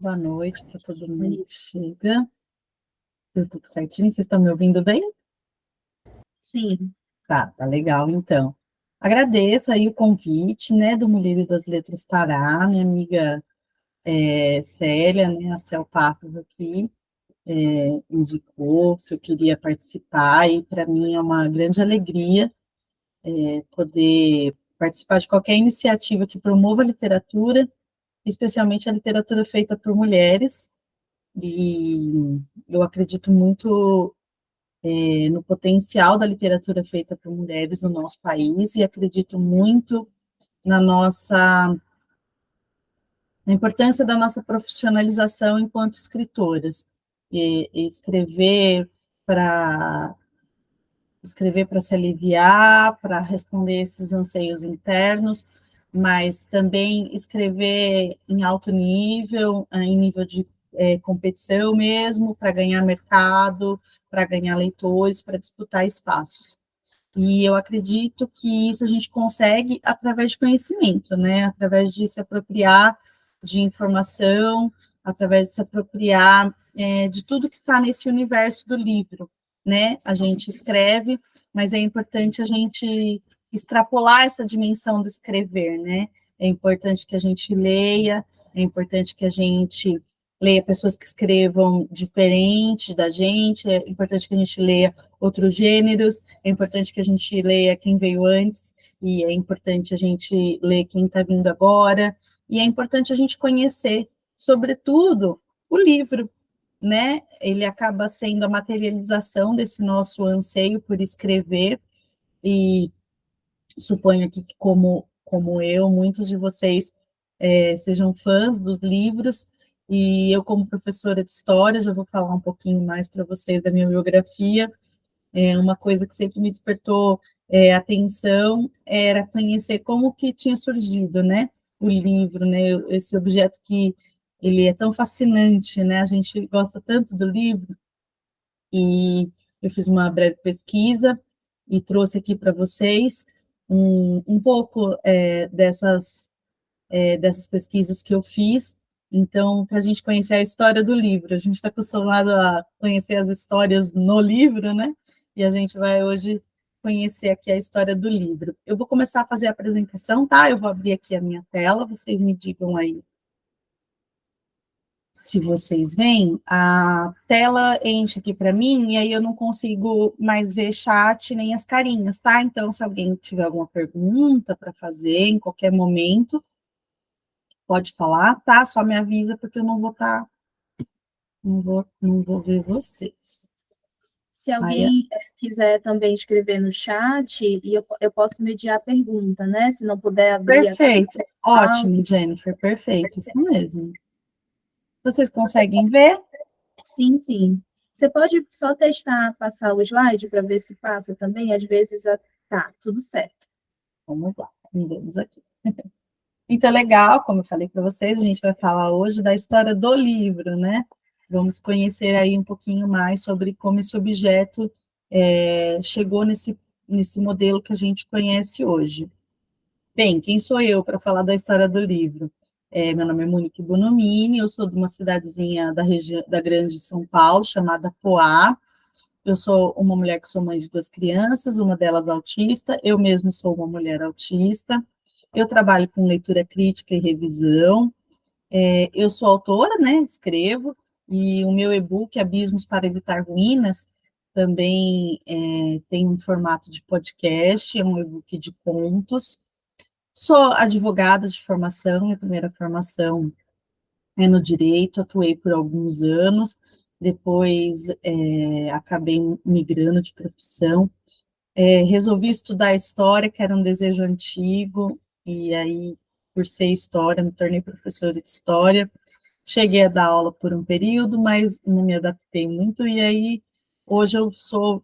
Boa noite para todo mundo que chega. Tudo certinho? Vocês estão me ouvindo bem? Sim. Tá legal, então. Agradeço aí o convite, né, do Mulheres das Letras Pará, minha amiga Célia, né, a Cel Passos aqui, indicou se eu queria participar, e para mim é uma grande alegria poder participar de qualquer iniciativa que promova a literatura, especialmente a literatura feita por mulheres, e eu acredito muito no potencial da literatura feita por mulheres no nosso país, e acredito muito na na importância da nossa profissionalização enquanto escritoras. E escrever para se aliviar, para responder esses anseios internos, mas também escrever em alto nível, em nível de competição mesmo, para ganhar mercado, para ganhar leitores, para disputar espaços. E eu acredito que isso a gente consegue através de conhecimento, né? Através de se apropriar de informação, através de se apropriar de tudo que está nesse universo do livro, né? A gente escreve, mas é importante a gente extrapolar essa dimensão do escrever, né? É importante que a gente leia, é importante que a gente leia pessoas que escrevam diferente da gente, é importante que a gente leia outros gêneros, é importante que a gente leia quem veio antes, e é importante a gente ler quem está vindo agora, e é importante a gente conhecer, sobretudo, o livro, né? Ele acaba sendo a materialização desse nosso anseio por escrever, e suponho aqui que, como eu, muitos de vocês sejam fãs dos livros, e eu, como professora de história, já vou falar um pouquinho mais para vocês da minha biografia. Uma coisa que sempre me despertou atenção era conhecer como que tinha surgido, né, o livro, né, esse objeto que ele é tão fascinante, né, a gente gosta tanto do livro, e eu fiz uma breve pesquisa e trouxe aqui para vocês um pouco dessas pesquisas que eu fiz. Então, para a gente conhecer a história do livro, a gente está acostumado a conhecer as histórias no livro, né? E a gente vai hoje conhecer aqui a história do livro. Eu vou começar a fazer a apresentação, tá? Eu vou abrir aqui a minha tela, vocês me digam aí se vocês veem. A tela enche aqui para mim, e aí eu não consigo mais ver chat nem as carinhas, tá? Então, se alguém tiver alguma pergunta para fazer em qualquer momento, pode falar, tá? Só me avisa, porque eu não vou estar, não vou ver vocês. Se Aí, alguém quiser também escrever no chat, e eu posso mediar a pergunta, né? Se não puder abrir a perfeito, tela. ótimo, Jennifer, perfeito, isso mesmo. Vocês conseguem ver? Sim, sim. Você pode só testar, passar o slide para ver se passa também? Às vezes, tá, tudo certo. Vamos lá, vamos aqui. Então, legal, como eu falei para vocês, a gente vai falar hoje da história do livro, né? Vamos conhecer aí um pouquinho mais sobre como esse objeto chegou nesse modelo que a gente conhece hoje. Bem, quem sou eu para falar da história do livro? Meu nome é Monique Bonomini, eu sou de uma cidadezinha da região da Grande São Paulo, chamada Poá. Eu sou uma mulher que sou mãe de duas crianças, uma delas autista, eu mesma sou uma mulher autista. Eu trabalho com leitura crítica e revisão. Eu sou autora, né? Escrevo, e o meu e-book, Abismos para Evitar Ruínas, também tem um formato de podcast, é um e-book de contos. Sou advogada de formação, minha primeira formação é no direito, atuei por alguns anos, depois acabei migrando de profissão, resolvi estudar história, que era um desejo antigo, e aí, por ser história, me tornei professora de história, cheguei a dar aula por um período, mas não me adaptei muito, e aí, hoje eu sou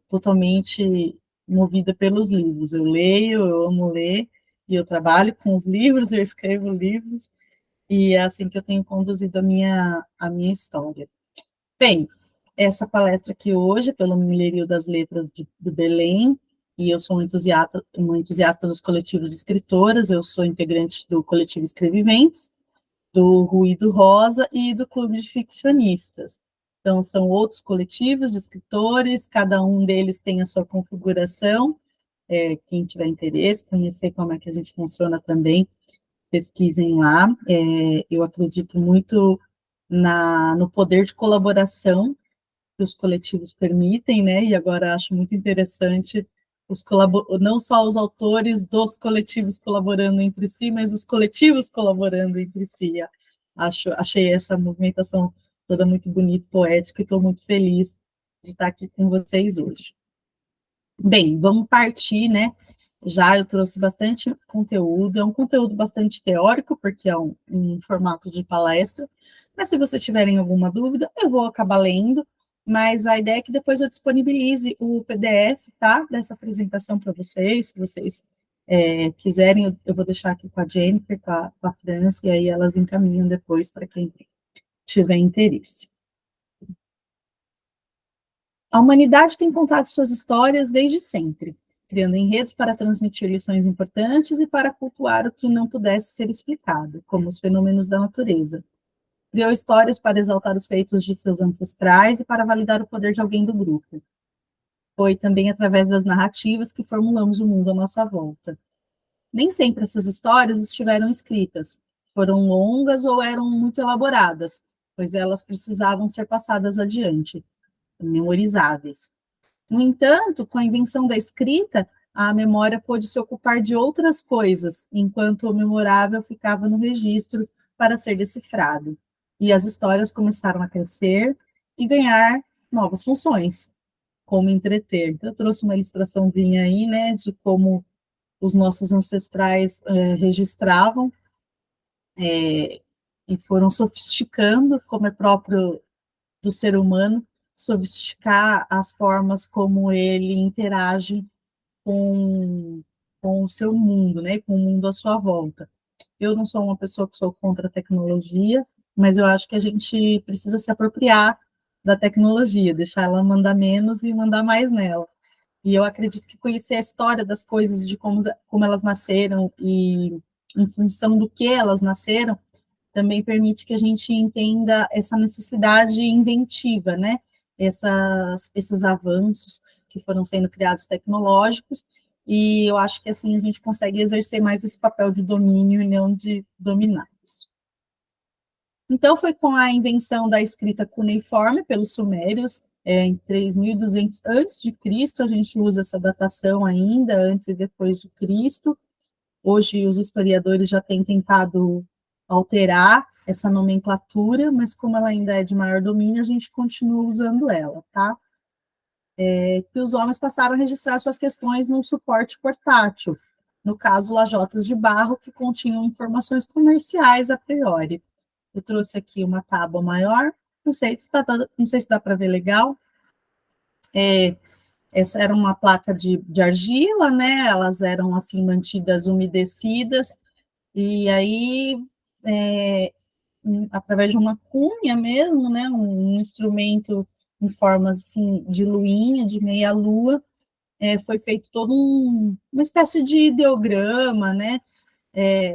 totalmente movida pelos livros, eu leio, eu amo ler, e eu trabalho com os livros, eu escrevo livros, e é assim que eu tenho conduzido a minha história. Bem, essa palestra aqui hoje, pelo Milherio das Letras do Belém, e eu sou uma entusiasta dos coletivos de escritoras, eu sou integrante do coletivo Escreviventes, do Ruído Rosa e do Clube de Ficcionistas. Então, são outros coletivos de escritores, cada um deles tem a sua configuração. Quem tiver interesse, conhecer como é que a gente funciona também, pesquisem lá. Eu acredito muito no poder de colaboração que os coletivos permitem, né? E agora acho muito interessante não só os autores dos coletivos colaborando entre si, mas os coletivos colaborando entre si. Achei essa movimentação toda muito bonita, poética, e estou muito feliz de estar aqui com vocês hoje. Bem, vamos partir, né? Já eu trouxe bastante conteúdo, é um conteúdo bastante teórico, porque é um formato de palestra, mas se vocês tiverem alguma dúvida, eu vou acabar lendo, mas a ideia é que depois eu disponibilize o PDF, tá, dessa apresentação para vocês, se vocês quiserem, eu vou deixar aqui com a Jennifer, com a França, e aí elas encaminham depois para quem tiver interesse. A humanidade tem contado suas histórias desde sempre, criando enredos para transmitir lições importantes e para cultuar o que não pudesse ser explicado, como os fenômenos da natureza. Criou histórias para exaltar os feitos de seus ancestrais e para validar o poder de alguém do grupo. Foi também através das narrativas que formulamos o mundo à nossa volta. Nem sempre essas histórias estiveram escritas, foram longas ou eram muito elaboradas, pois elas precisavam ser passadas adiante, memorizáveis. No entanto, com a invenção da escrita, a memória pôde se ocupar de outras coisas, enquanto o memorável ficava no registro para ser decifrado. E as histórias começaram a crescer e ganhar novas funções, como entreter. Então, eu trouxe uma ilustraçãozinha aí, né, de como os nossos ancestrais registravam e foram sofisticando, como é próprio do ser humano, sofisticar as formas como ele interage com o seu mundo, né, com o mundo à sua volta. Eu não sou uma pessoa que sou contra a tecnologia, mas eu acho que a gente precisa se apropriar da tecnologia, deixar ela mandar menos e mandar mais nela. E eu acredito que conhecer a história das coisas, de como elas nasceram e em função do que elas nasceram, também permite que a gente entenda essa necessidade inventiva, né? Esses avanços que foram sendo criados tecnológicos, e eu acho que assim a gente consegue exercer mais esse papel de domínio e não de dominados. Então, foi com a invenção da escrita cuneiforme pelos sumérios, em 3.200 a.C., a gente usa essa datação ainda, antes e depois de Cristo. Hoje, os historiadores já têm tentado alterar essa nomenclatura, mas como ela ainda é de maior domínio, a gente continua usando ela, tá? Que os homens passaram a registrar suas questões num suporte portátil, no caso, lajotas de barro que continham informações comerciais a priori. Eu trouxe aqui uma tábua maior, não sei se dá para ver legal. Essa era uma placa de argila, né? Elas eram assim mantidas umedecidas, e aí, através de uma cunha mesmo, né? Um instrumento em forma assim de luinha, de meia lua, foi feito todo uma espécie de ideograma, né?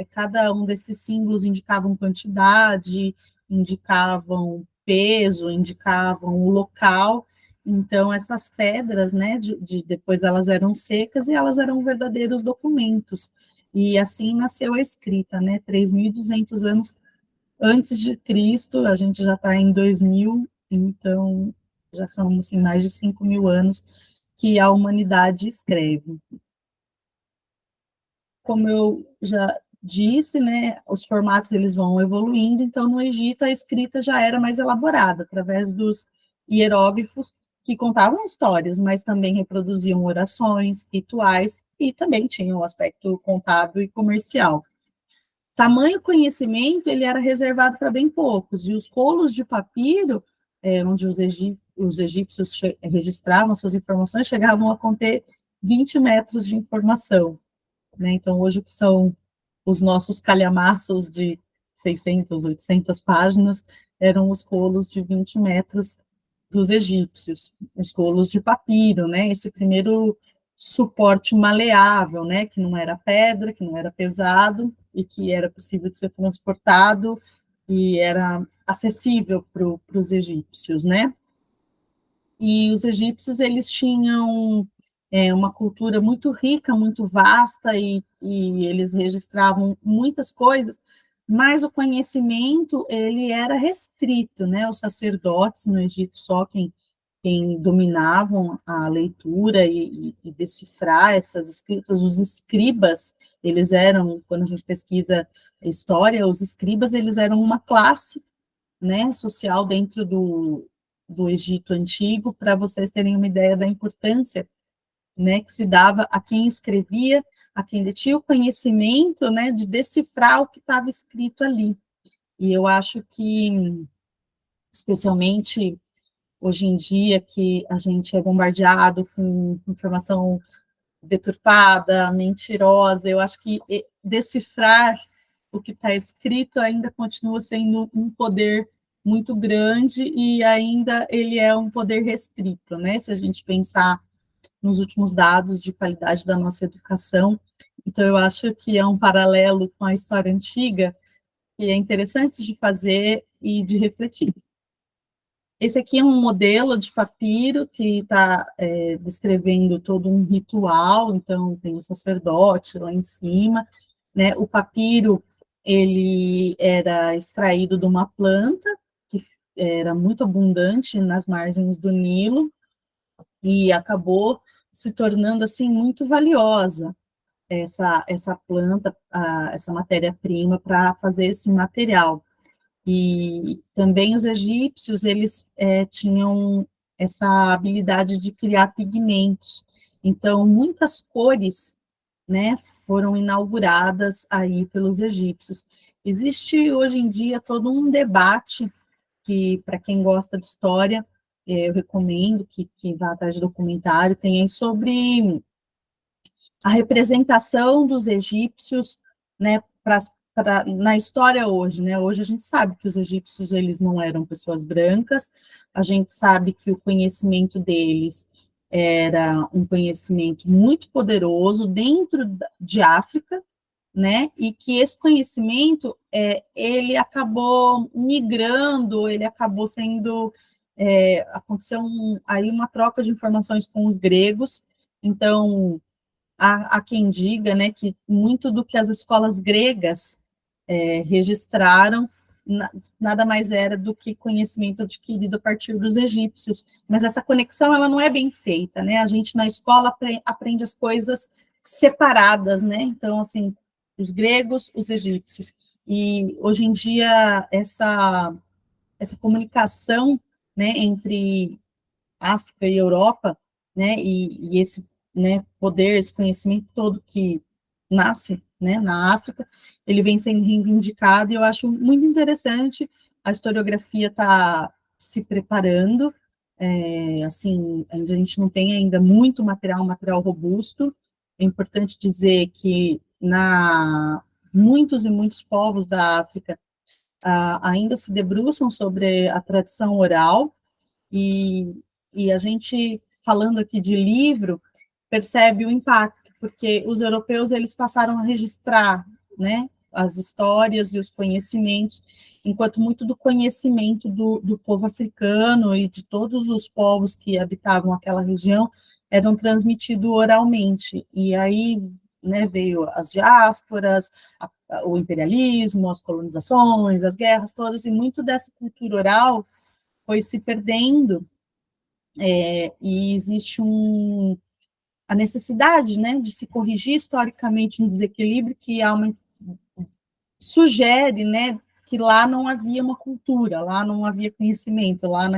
Cada um desses símbolos indicavam quantidade, indicavam peso, indicavam o local. Então, essas pedras, né, depois elas eram secas e elas eram verdadeiros documentos. E assim nasceu a escrita, né, 3.200 anos antes de Cristo, a gente já está em 2000, então já são assim, mais de 5.000 anos que a humanidade escreve. Como eu já disse, né, os formatos eles vão evoluindo, então no Egito a escrita já era mais elaborada, através dos hieróglifos, que contavam histórias, mas também reproduziam orações, rituais, e também tinham o aspecto contábil e comercial. Tamanho conhecimento, ele era reservado para bem poucos, e os rolos de papiro, onde os egípcios registravam suas informações, chegavam a conter 20 metros de informação. Né? Então, hoje, o que são os nossos calhamaços de 600, 800 páginas, eram os rolos de 20 metros dos egípcios, os rolos de papiro, né? Esse primeiro suporte maleável, né? Que não era pedra, que não era pesado, e que era possível de ser transportado que era acessível para os egípcios, né? E os egípcios, eles tinham uma cultura muito rica, muito vasta, e eles registravam muitas coisas, mas o conhecimento, ele era restrito, né? Os sacerdotes no Egito, só quem dominavam a leitura e decifrar essas escritas, os escribas, eles eram, quando a gente pesquisa a história, os escribas, eles eram uma classe, né, social dentro do Egito Antigo, para vocês terem uma ideia da importância, né, que se dava a quem escrevia, a quem detinha o conhecimento, né, de decifrar o que estava escrito ali. E eu acho que, especialmente hoje em dia, que a gente é bombardeado com informação deturpada, mentirosa, eu acho que decifrar o que está escrito ainda continua sendo um poder muito grande e ainda ele é um poder restrito, né? Se a gente pensar nos últimos dados de qualidade da nossa educação, então eu acho que é um paralelo com a história antiga que é interessante de fazer e de refletir. Esse aqui é um modelo de papiro que está descrevendo todo um ritual, então tem o sacerdote lá em cima, né? O papiro, ele era extraído de uma planta que era muito abundante nas margens do Nilo e acabou se tornando, assim, muito valiosa essa planta, essa matéria-prima para fazer esse material. E também os egípcios, eles tinham essa habilidade de criar pigmentos. Então, muitas cores, né, foram inauguradas aí pelos egípcios. Existe hoje em dia todo um debate que, para quem gosta de história, eu recomendo que vá atrás de documentário, tem aí sobre a representação dos egípcios, né, na história hoje, né? Hoje a gente sabe que os egípcios, eles não eram pessoas brancas, a gente sabe que o conhecimento deles era um conhecimento muito poderoso dentro de África, né? E que esse conhecimento ele acabou migrando, ele acabou sendo aconteceu aí uma troca de informações com os gregos. Então há quem diga, né, que muito do que as escolas gregas registraram nada mais era do que conhecimento adquirido a partir dos egípcios. Mas essa conexão, ela não é bem feita, né? A gente na escola aprende as coisas separadas, né? Então, assim, os gregos, os egípcios. E hoje em dia essa comunicação, né, entre África e Europa, né, e esse, né, poder, esse conhecimento todo que nasce, né, na África, ele vem sendo reivindicado, e eu acho muito interessante, a historiografia está se preparando, assim, a gente não tem ainda muito material, material robusto, é importante dizer que muitos e muitos povos da África ainda se debruçam sobre a tradição oral, e, e a gente, falando aqui de livro, percebe o impacto, porque os europeus, eles passaram a registrar, né, as histórias e os conhecimentos, enquanto muito do conhecimento do povo africano e de todos os povos que habitavam aquela região eram transmitidos oralmente, e aí, né, veio as diásporas, o imperialismo, as colonizações, as guerras todas, e muito dessa cultura oral foi se perdendo, e existe a necessidade, né, de se corrigir historicamente um desequilíbrio que sugere, né, que lá não havia uma cultura, lá não havia conhecimento, lá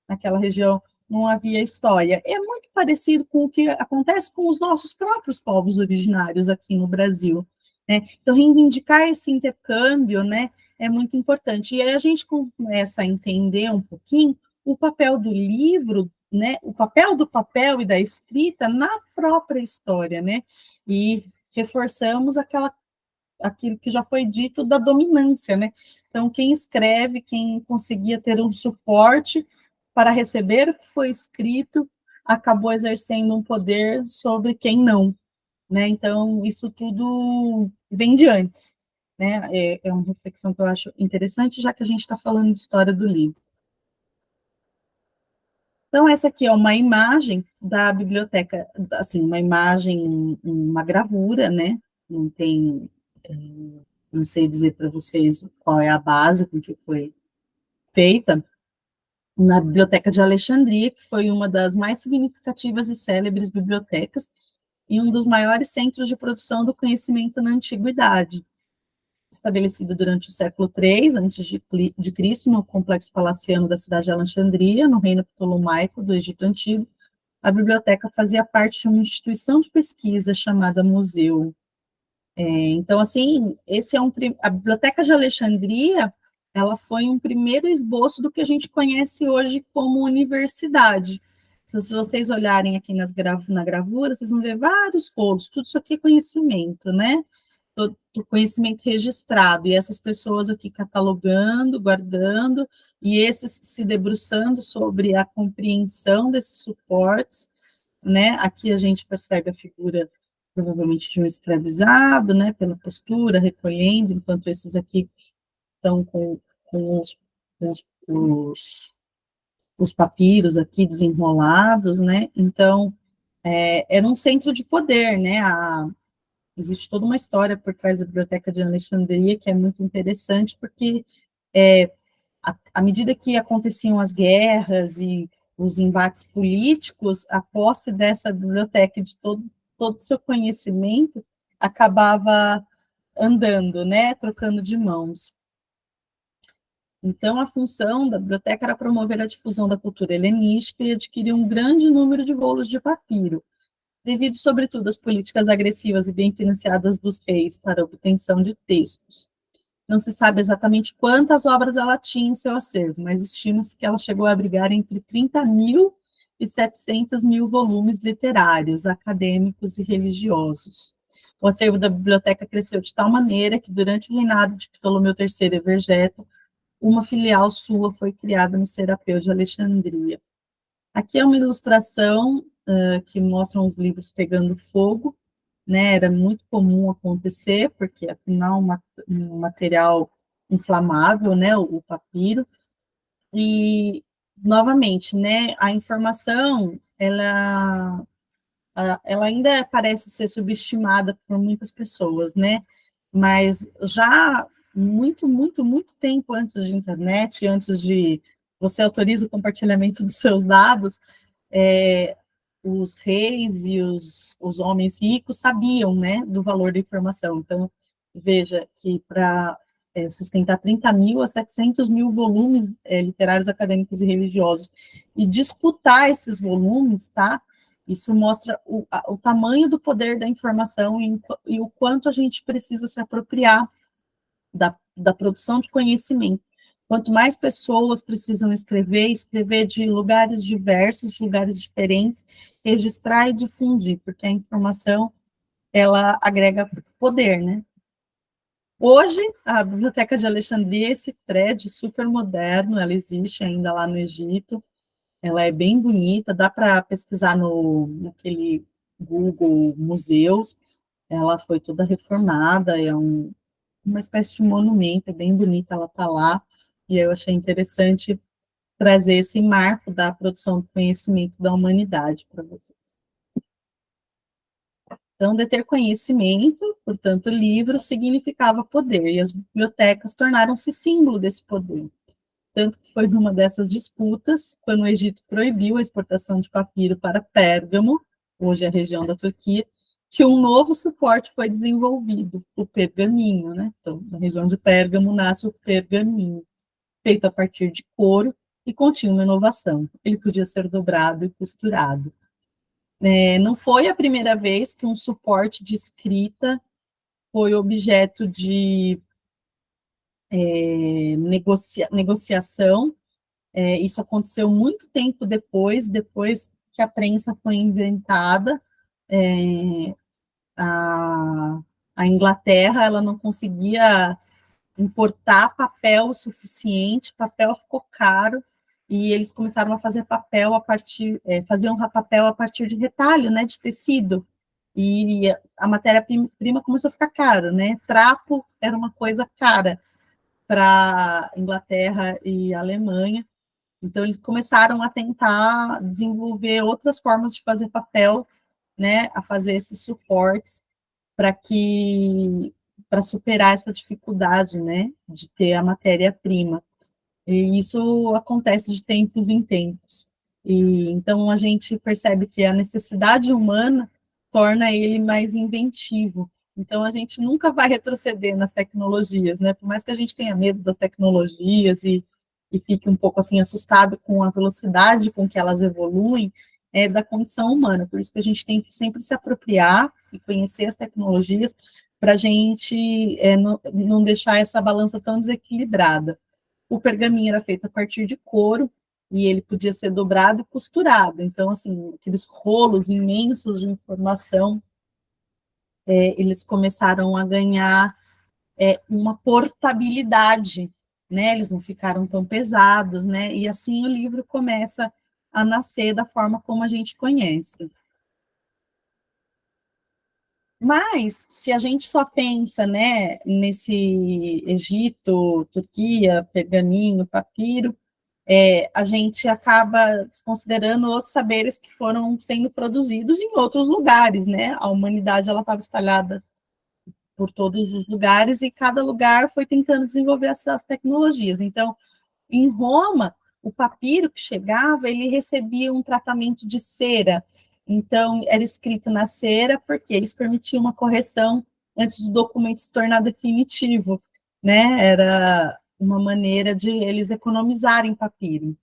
naquela região não havia história. É muito parecido com o que acontece com os nossos próprios povos originários aqui no Brasil, né? Então, reivindicar esse intercâmbio, né, é muito importante. E aí a gente começa a entender um pouquinho o papel do livro, né, o papel do papel e da escrita na própria história, né? E reforçamos aquilo que já foi dito da dominância, né? Então, quem escreve, quem conseguia ter um suporte para receber o que foi escrito, acabou exercendo um poder sobre quem não, né? Então, isso tudo vem de antes, né? É uma reflexão que eu acho interessante, já que a gente está falando de história do livro. Então, essa aqui é uma imagem da biblioteca, assim, uma imagem, uma gravura, né? Não tem, não sei dizer para vocês qual é a base com que foi feita, na Biblioteca de Alexandria, que foi uma das mais significativas e célebres bibliotecas e um dos maiores centros de produção do conhecimento na antiguidade. Estabelecido durante o século III a.C., no complexo palaciano da cidade de Alexandria, no reino ptolomaico do Egito Antigo, a biblioteca fazia parte de uma instituição de pesquisa chamada Museu. Então, assim, a Biblioteca de Alexandria, ela foi um primeiro esboço do que a gente conhece hoje como universidade. Então, se vocês olharem aqui na gravura, vocês vão ver vários rolos, tudo isso aqui é conhecimento, né? Do conhecimento registrado, e essas pessoas aqui catalogando, guardando, e esses se debruçando sobre a compreensão desses suportes, né? Aqui a gente percebe a figura, provavelmente, de um escravizado, né? Pela postura, recolhendo, enquanto esses aqui estão com os papiros aqui desenrolados, né? Então, era um centro de poder, né? Existe toda uma história por trás da Biblioteca de Alexandria que é muito interessante, porque à medida que aconteciam as guerras e os embates políticos, a posse dessa biblioteca de todo o seu conhecimento acabava andando, né, trocando de mãos. Então, a função da biblioteca era promover a difusão da cultura helenística e adquirir um grande número de rolos de papiro, devido, sobretudo, às políticas agressivas e bem financiadas dos reis para a obtenção de textos. Não se sabe exatamente quantas obras ela tinha em seu acervo, mas estima-se que ela chegou a abrigar entre 30.000 e 700.000 volumes literários, acadêmicos e religiosos. O acervo da biblioteca cresceu de tal maneira que, durante o reinado de Ptolomeu III Evergeto, uma filial sua foi criada no Serapeu de Alexandria. Aqui é uma ilustração que mostra os livros pegando fogo, né? Era muito comum acontecer, porque afinal um material inflamável, né? O papiro. E novamente, né? A informação ela ainda parece ser subestimada por muitas pessoas, né? Mas já muito tempo antes de internet, antes de você autoriza o compartilhamento dos seus dados, os reis e os homens ricos sabiam, né, do valor da informação. Então, veja que para sustentar 30.000 a 700.000 volumes literários, acadêmicos e religiosos, e disputar esses volumes, tá? Isso mostra o tamanho do poder da informação e o quanto a gente precisa se apropriar da produção de conhecimento. Quanto mais pessoas precisam escrever de lugares diversos, de lugares diferentes, registrar e difundir, porque a informação, ela agrega poder, né? Hoje, a Biblioteca de Alexandria é esse prédio super moderno, ela existe ainda lá no Egito, ela é bem bonita, dá para pesquisar naquele Google Museus, ela foi toda reformada, uma espécie de monumento, é bem bonita, ela está lá, e eu achei interessante trazer esse marco da produção do conhecimento da humanidade para vocês. Então, deter conhecimento, portanto, livro, significava poder, e as bibliotecas tornaram-se símbolo desse poder. Tanto que foi numa dessas disputas, quando o Egito proibiu a exportação de papiro para Pérgamo, hoje é a região da Turquia, que um novo suporte foi desenvolvido, o pergaminho, né? Então, na região de Pérgamo nasce o pergaminho, feito a partir de couro e continha uma inovação. Ele podia ser dobrado e costurado. Não foi a primeira vez que um suporte de escrita foi objeto de negociação. Isso aconteceu muito tempo depois que a prensa foi inventada. A Inglaterra, ela não conseguia importar papel suficiente, papel ficou caro, e eles começaram a fazer papel faziam papel a partir de retalho, né, de tecido. e a matéria-prima começou a ficar cara, né? Trapo era uma coisa cara para Inglaterra e Alemanha, então eles começaram a tentar desenvolver outras formas de fazer papel, né? A fazer esses suportes para superar essa dificuldade, né? De ter a matéria-prima. E isso acontece de tempos em tempos. E então a gente percebe que a necessidade humana torna ele mais inventivo. Então a gente nunca vai retroceder nas tecnologias, né? Por mais que a gente tenha medo das tecnologias e fique um pouco assim assustado com a velocidade com que elas evoluem, é da condição humana. Por isso que a gente tem que sempre se apropriar e conhecer as tecnologias para a gente não deixar essa balança tão desequilibrada. O pergaminho era feito a partir de couro e ele podia ser dobrado e costurado. Então, assim, aqueles rolos imensos de informação, eles começaram a ganhar uma portabilidade, né? Eles não ficaram tão pesados, né? E assim o livro começa a nascer da forma como a gente conhece. Mas, se a gente só pensa, né, nesse Egito, Turquia, pergaminho, papiro, a gente acaba desconsiderando outros saberes que foram sendo produzidos em outros lugares, né? A humanidade ela estava espalhada por todos os lugares e cada lugar foi tentando desenvolver essas tecnologias. Então, em Roma, o papiro que chegava, ele recebia um tratamento de cera. Então, era escrito na cera porque eles permitiam uma correção antes do documento se tornar definitivo, né? Era uma maneira de eles economizarem papiro.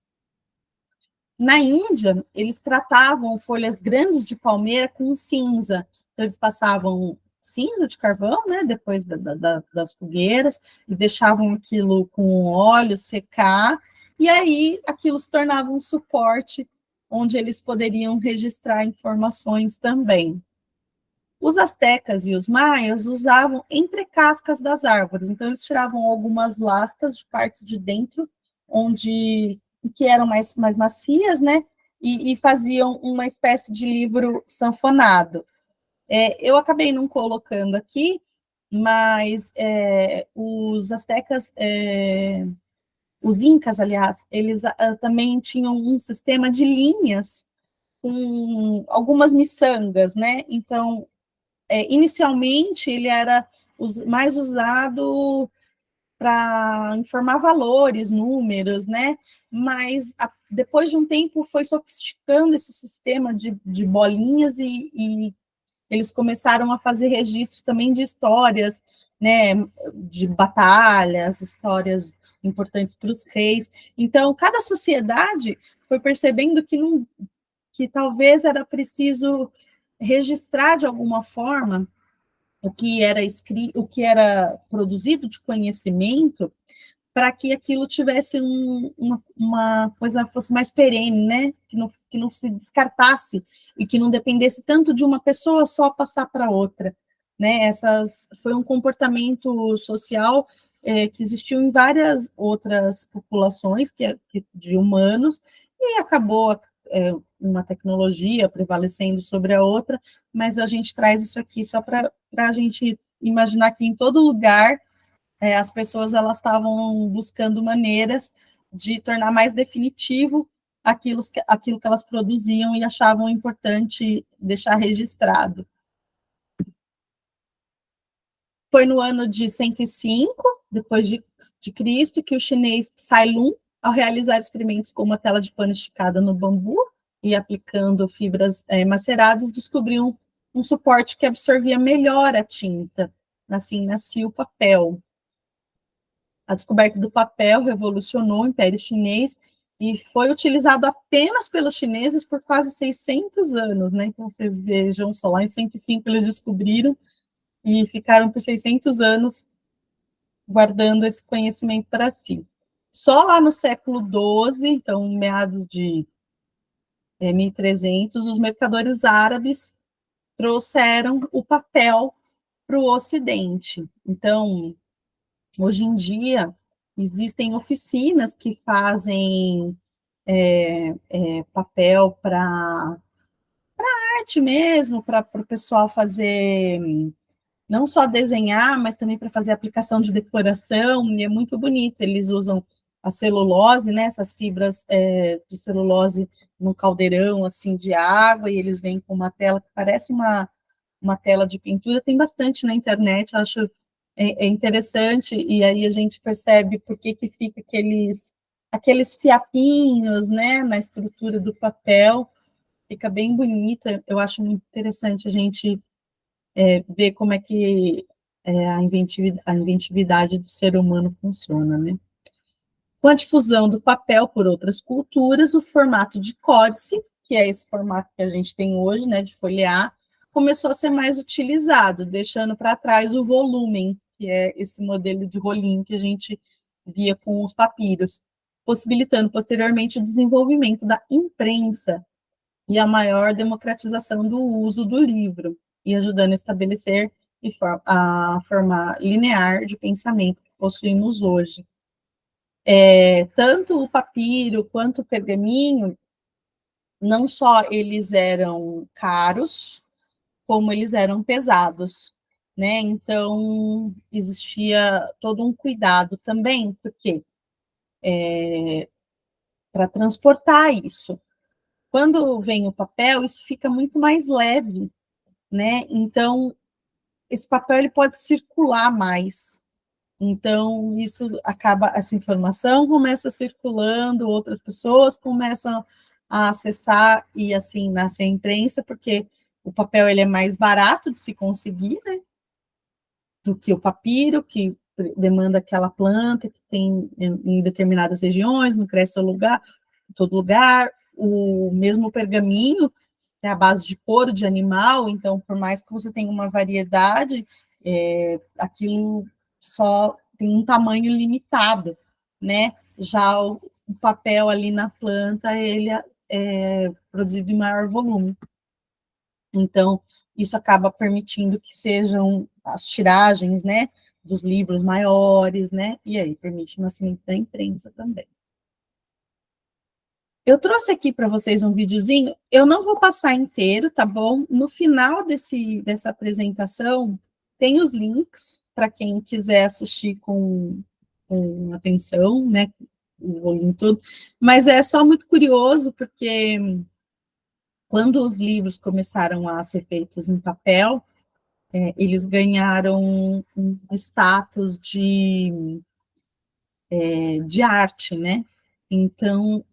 Na Índia, eles tratavam folhas grandes de palmeira com cinza. Então, eles passavam cinza de carvão, né, depois das fogueiras, e deixavam aquilo com óleo secar, e aí aquilo se tornava um suporte onde eles poderiam registrar informações também. Os astecas e os maias usavam entrecascas das árvores, então eles tiravam algumas lascas de partes de dentro, onde que eram mais macias, né? E faziam uma espécie de livro sanfonado. Eu acabei não colocando aqui, mas os astecas, os incas, aliás, eles também tinham um sistema de linhas com algumas miçangas, né? Então, inicialmente ele era mais usado para informar valores, números, né? Mas depois de um tempo foi sofisticando esse sistema de bolinhas e eles começaram a fazer registros também de histórias, né? De batalhas, histórias importantes para os reis. Então, cada sociedade foi percebendo que talvez era preciso registrar de alguma forma o que era escrito, o que era produzido de conhecimento, para que aquilo tivesse uma coisa fosse mais perene, né? Que não se descartasse e que não dependesse tanto de uma pessoa só passar para outra, né? Foi um comportamento social que existiu em várias outras populações de humanos e acabou uma tecnologia prevalecendo sobre a outra, mas a gente traz isso aqui só para a gente imaginar que em todo lugar as pessoas elas estavam buscando maneiras de tornar mais definitivo aquilo que elas produziam e achavam importante deixar registrado. Foi no ano de 105, depois de Cristo, que o chinês Tsai Lun, ao realizar experimentos com uma tela de pano esticada no bambu e aplicando fibras maceradas, descobriu um suporte que absorvia melhor a tinta. Assim nascia o papel. A descoberta do papel revolucionou o Império Chinês e foi utilizado apenas pelos chineses por quase 600 anos, né? Então, vocês vejam, só lá em 105 eles descobriram e ficaram por 600 anos guardando esse conhecimento para si. Só lá no século XII, então, meados de 1300, os mercadores árabes trouxeram o papel para o Ocidente. Então, hoje em dia, existem oficinas que fazem papel para arte mesmo, para o pessoal fazer, não só desenhar, mas também para fazer aplicação de decoração, e é muito bonito. Eles usam a celulose, né, essas fibras de celulose no caldeirão, assim, de água, e eles vêm com uma tela que parece uma tela de pintura. Tem bastante na internet, acho interessante, e aí a gente percebe por que fica aqueles fiapinhos, né, na estrutura do papel, fica bem bonito. Eu acho muito interessante a gente ver como é que a inventividade do ser humano funciona, né. Com a difusão do papel por outras culturas, o formato de códice, que é esse formato que a gente tem hoje, né, de folhear, começou a ser mais utilizado, deixando para trás o volumen, que é esse modelo de rolinho que a gente via com os papiros, possibilitando posteriormente o desenvolvimento da imprensa e a maior democratização do uso do livro, e ajudando a estabelecer a forma linear de pensamento que possuímos hoje. Tanto o papiro quanto o pergaminho, não só eles eram caros, como eles eram pesados, né? Então, existia todo um cuidado também, porque para transportar isso. Quando vem o papel, isso fica muito mais leve, né? Então, esse papel ele pode circular mais. Então, isso acaba, essa informação começa circulando, outras pessoas começam a acessar, e assim nasce a imprensa, porque o papel ele é mais barato de se conseguir, né, do que o papiro, que demanda aquela planta que tem em determinadas regiões, não cresce em todo lugar. O mesmo pergaminho é a base de couro de animal, então, por mais que você tenha uma variedade, aquilo só tem um tamanho limitado, né? Já o papel ali na planta, ele é produzido em maior volume. Então, isso acaba permitindo que sejam as tiragens, né, dos livros maiores, né, e aí permite o nascimento da imprensa também. Eu trouxe aqui para vocês um videozinho, eu não vou passar inteiro, tá bom? No final dessa apresentação, tem os links para quem quiser assistir com atenção, né, o volume todo, mas é só muito curioso, porque quando os livros começaram a ser feitos em papel, eles ganharam um status de arte, né? Então,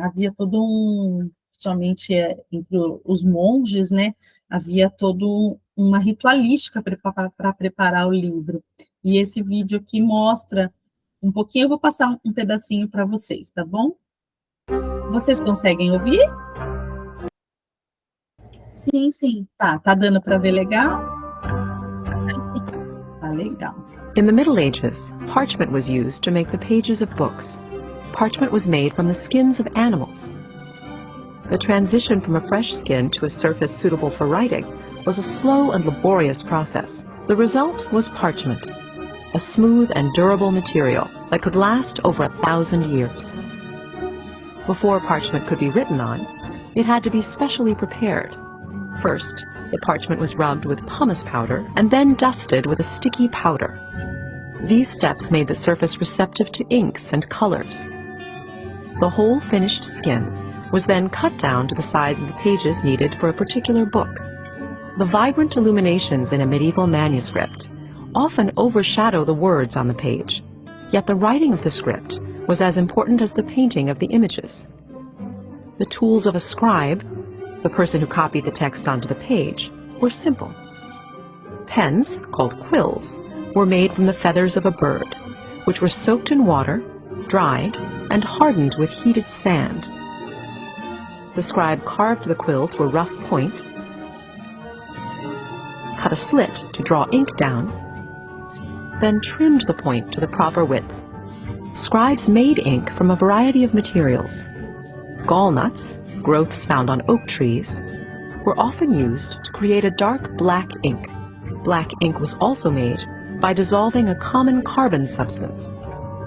havia todo somente entre os monges, né? Havia todo uma ritualística para preparar o livro. E esse vídeo aqui mostra um pouquinho, eu vou passar um pedacinho para vocês, tá bom? Vocês conseguem ouvir? Sim, sim. Tá dando para ver legal? Sim. Tá legal. In the Middle Ages, parchment was used to make the pages of books. Parchment was made from the skins of animals. The transition from a fresh skin to a surface suitable for writing was a slow and laborious process. The result was parchment, a smooth and durable material that could last over 1,000 years. Before parchment could be written on, it had to be specially prepared. First, the parchment was rubbed with pumice powder and then dusted with a sticky powder. These steps made the surface receptive to inks and colors. The whole finished skin was then cut down to the size of the pages needed for a particular book. The vibrant illuminations in a medieval manuscript often overshadow the words on the page, yet the writing of the script was as important as the painting of the images. The tools of a scribe, the person who copied the text onto the page, were simple. Pens, called quills, were made from the feathers of a bird, which were soaked in water, dried, and hardened with heated sand. The scribe carved the quill to a rough point, cut a slit to draw ink down, then trimmed the point to the proper width. Scribes made ink from a variety of materials. Gallnuts, growths found on oak trees, were often used to create a dark black ink. Black ink was also made by dissolving a common carbon substance.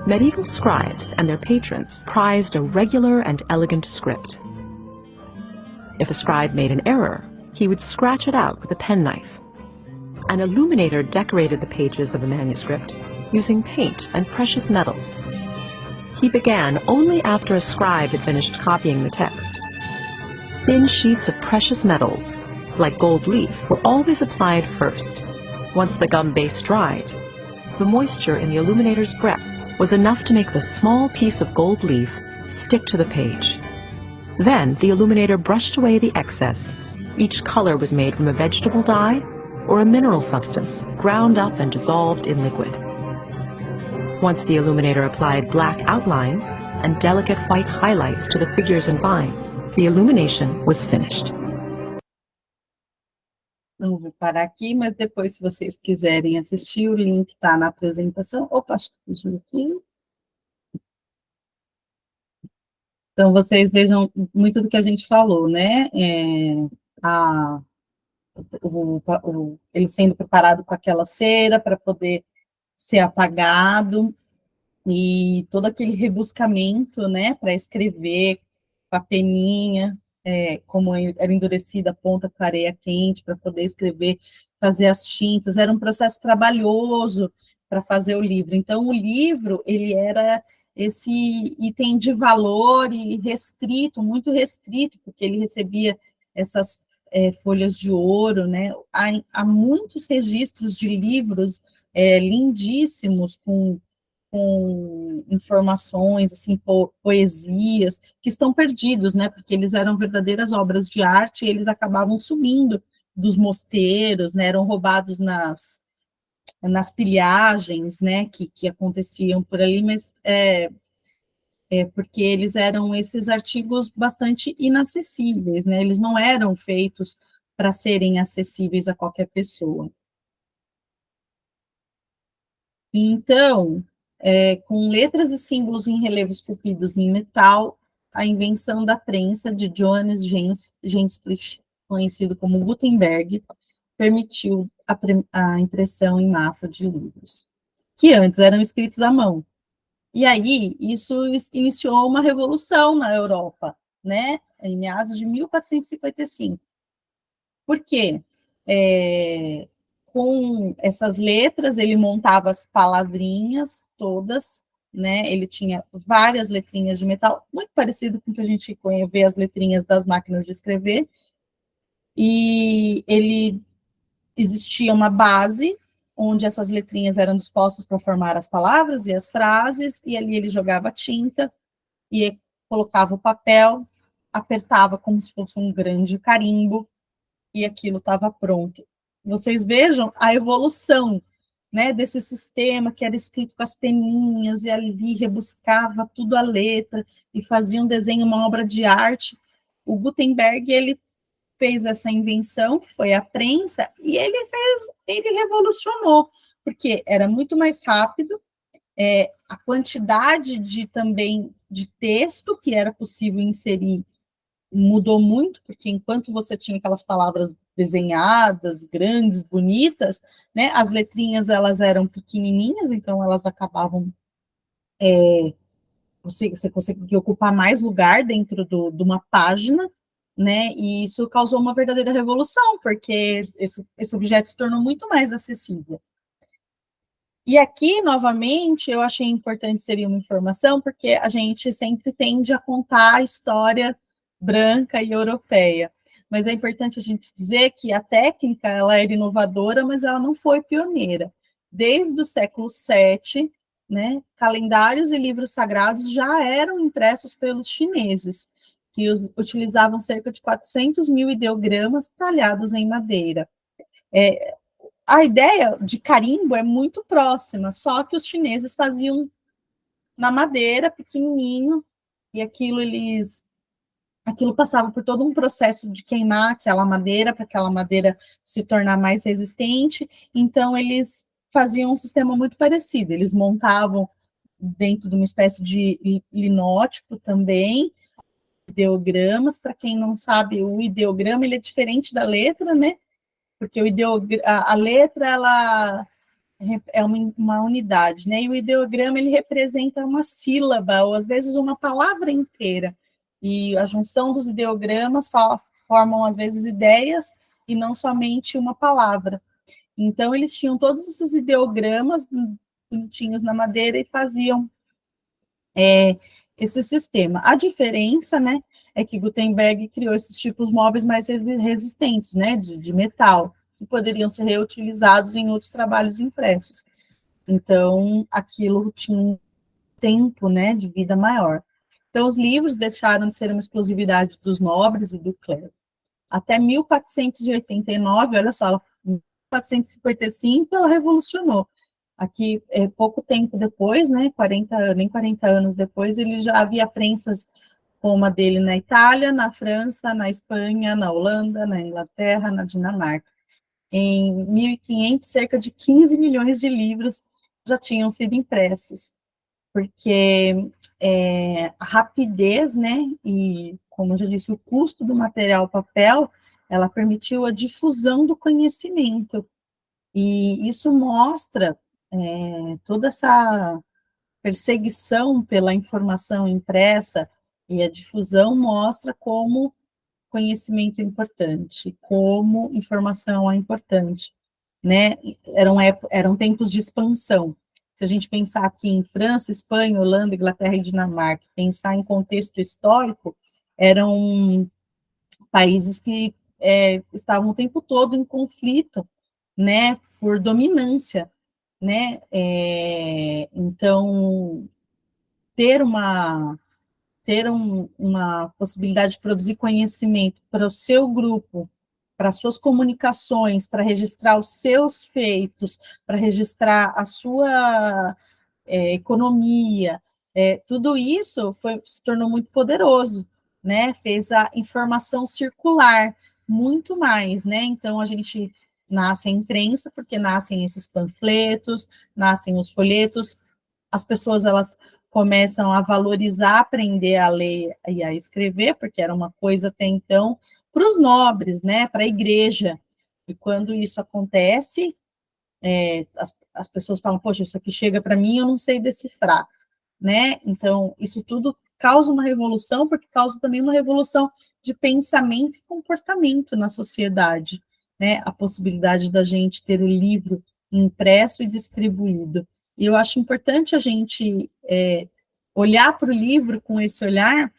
Medieval scribes and their patrons prized a regular and elegant script. If a scribe made an error, he would scratch it out with a penknife. An illuminator decorated the pages of a manuscript using paint and precious metals. He began only after a scribe had finished copying the text. Thin sheets of precious metals, like gold leaf, were always applied first. Once the gum base dried, the moisture in the illuminator's breath was enough to make the small piece of gold leaf stick to the page. Then the illuminator brushed away the excess. Each color was made from a vegetable dye or a mineral substance ground up and dissolved in liquid. Once the illuminator applied black outlines and delicate white highlights to the figures and vines, the illumination was finished. Não vou parar aqui, mas depois, se vocês quiserem assistir, o link está na apresentação. Opa, acho que fugiu aqui. Então, vocês vejam muito do que a gente falou, né? Ele sendo preparado com aquela cera para poder ser apagado, e todo aquele rebuscamento, né, para escrever com a peninha, como era endurecida a ponta com areia quente, para poder escrever, fazer as tintas, era um processo trabalhoso para fazer o livro. Então, o livro, ele era esse item de valor e restrito, muito restrito, porque ele recebia essas folhas de ouro, né? Há muitos registros de livros lindíssimos, com informações, assim, poesias, que estão perdidos, né, porque eles eram verdadeiras obras de arte, e eles acabavam sumindo dos mosteiros, né, eram roubados nas pilhagens, né, que aconteciam por ali, mas porque eles eram esses artigos bastante inacessíveis, né, eles não eram feitos para serem acessíveis a qualquer pessoa. Então, com letras e símbolos em relevo esculpidos em metal, a invenção da prensa de Johannes Gensplitch, conhecido como Gutenberg, permitiu a impressão em massa de livros, que antes eram escritos à mão. E aí, isso iniciou uma revolução na Europa, né, em meados de 1455. Por quê? Com essas letras, ele montava as palavrinhas todas, né? Ele tinha várias letrinhas de metal, muito parecido com o que a gente vê as letrinhas das máquinas de escrever, e existia uma base, onde essas letrinhas eram dispostas para formar as palavras e as frases, e ali ele jogava tinta, e colocava o papel, apertava como se fosse um grande carimbo, e aquilo estava pronto. Vocês vejam a evolução, né, desse sistema que era escrito com as peninhas, e ali rebuscava tudo a letra, e fazia um desenho, uma obra de arte. O Gutenberg, ele fez essa invenção, que foi a prensa, e ele revolucionou, porque era muito mais rápido, a quantidade de texto que era possível inserir mudou muito, porque enquanto você tinha aquelas palavras desenhadas, grandes, bonitas, né, as letrinhas, elas eram pequenininhas, então elas acabavam, você conseguia ocupar mais lugar dentro de uma página, né, e isso causou uma verdadeira revolução, porque esse objeto se tornou muito mais acessível. E aqui, novamente, eu achei importante inserir uma informação, porque a gente sempre tende a contar a história branca e europeia, mas é importante a gente dizer que a técnica, ela era inovadora, mas ela não foi pioneira. Desde o século VII, né, calendários e livros sagrados já eram impressos pelos chineses, que utilizavam cerca de 400 mil ideogramas talhados em madeira. A ideia de carimbo é muito próxima, só que os chineses faziam na madeira, pequenininho, e aquilo passava por todo um processo de queimar aquela madeira, para aquela madeira se tornar mais resistente. Então, eles faziam um sistema muito parecido. Eles montavam dentro de uma espécie de linótipo também, ideogramas. Para quem não sabe, o ideograma, ele é diferente da letra, né? Porque a letra, ela é uma unidade, né? E o ideograma, ele representa uma sílaba, ou às vezes uma palavra inteira. E a junção dos ideogramas formam, às vezes, ideias e não somente uma palavra. Então, eles tinham todos esses ideogramas bonitinhos na madeira e faziam esse sistema. A diferença, né, é que Gutenberg criou esses tipos móveis mais resistentes, né, de metal, que poderiam ser reutilizados em outros trabalhos impressos. Então, aquilo tinha um tempo, né, de vida maior. Então, os livros deixaram de ser uma exclusividade dos nobres e do clero. Até 1489, olha só, em 1455 ela revolucionou. Aqui, pouco tempo depois, né, 40 anos depois, ele já havia prensas como a dele na Itália, na França, na Espanha, na Holanda, na Inglaterra, na Dinamarca. Em 1500, cerca de 15 milhões de livros já tinham sido impressos, porque a rapidez, né, e, como eu já disse, o custo do material papel, ela permitiu a difusão do conhecimento, e isso mostra toda essa perseguição pela informação impressa, e a difusão mostra como conhecimento é importante, como informação é importante, né? Eram tempos de expansão. Se a gente pensar aqui em França, Espanha, Holanda, Inglaterra e Dinamarca, pensar em contexto histórico, eram países que estavam o tempo todo em conflito, né, por dominância, né? Então, ter uma possibilidade de produzir conhecimento para o seu grupo, para suas comunicações, para registrar os seus feitos, para registrar a sua economia, tudo isso se tornou muito poderoso, né? Fez a informação circular muito mais, né? Então, a gente nasce a imprensa, porque nascem esses panfletos, nascem os folhetos, as pessoas, elas começam a valorizar, aprender a ler e a escrever, porque era uma coisa até então para os nobres, né, para a igreja. E quando isso acontece, as pessoas falam, poxa, isso aqui chega para mim, eu não sei decifrar, né? Então, isso tudo causa uma revolução, porque causa também uma revolução de pensamento e comportamento na sociedade, né? A possibilidade da gente ter o livro impresso e distribuído. E eu acho importante a gente olhar para o livro com esse olhar,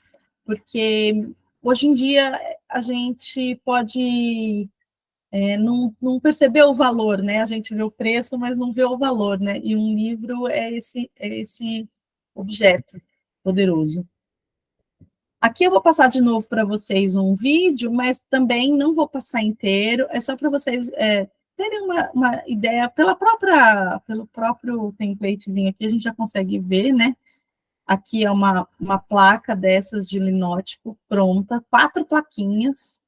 porque hoje em dia a gente pode não perceber o valor, né? A gente vê o preço, mas não vê o valor, né? E um livro é esse objeto poderoso. Aqui eu vou passar de novo para vocês um vídeo, mas também não vou passar inteiro, é só para vocês terem uma ideia, pelo próprio templatezinho aqui, a gente já consegue ver, né? Aqui é uma placa dessas de linótipo pronta, 4 plaquinhas,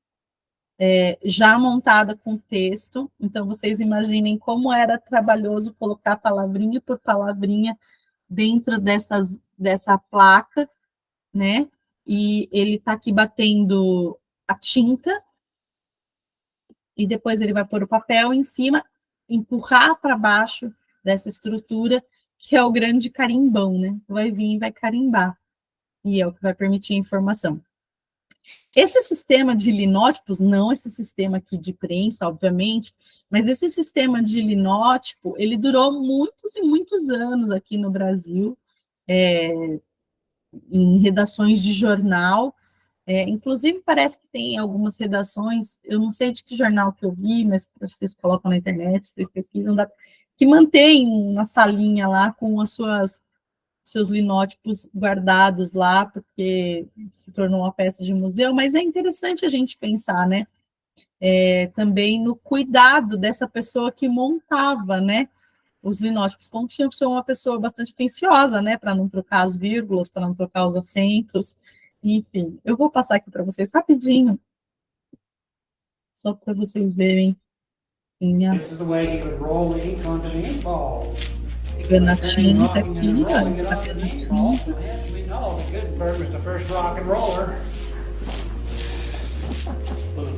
já montada com texto, então vocês imaginem como era trabalhoso colocar palavrinha por palavrinha dentro dessa placa, né? E ele está aqui batendo a tinta, e depois ele vai pôr o papel em cima, empurrar para baixo dessa estrutura, que é o grande carimbão, né? Vai vir e vai carimbar, e é o que vai permitir a informação. Esse sistema de linótipos, não esse sistema aqui de prensa, obviamente, mas esse sistema de linótipo, ele durou muitos e muitos anos aqui no Brasil, em redações de jornal, inclusive parece que tem algumas redações, eu não sei de que jornal que eu vi, mas vocês colocam na internet, vocês pesquisam, que mantém uma salinha lá com seus linótipos guardados lá, porque se tornou uma peça de museu, mas é interessante a gente pensar, né, também no cuidado dessa pessoa que montava, né, os linótipos, como tinha que ser uma pessoa bastante atenciosa, né, para não trocar as vírgulas, para não trocar os acentos, enfim. Eu vou passar aqui para vocês rapidinho, só para vocês verem em ação. Pegando a tinta aqui, olha, tá pegando a tinta.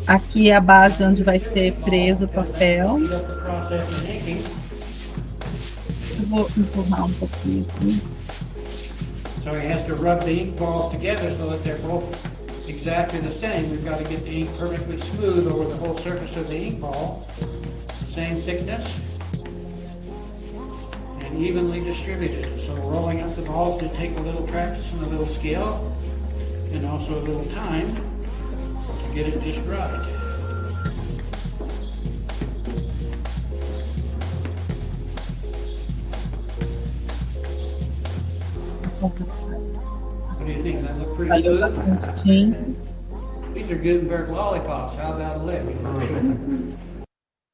Aqui é a base onde vai ser preso o papel. Eu vou empurrar um pouquinho aqui. So he has to rub the ink balls together so that they're both exactly the same. We've got to get the ink perfectly smooth over the whole surface of the ink ball, the same thickness, and evenly distributed. So rolling up the balls to take a little practice and a little skill, and also a little time to get it just right. What do you think? That look pretty Valeu good? bastante tinta. These are Gutenberg lollipops. How about a lick?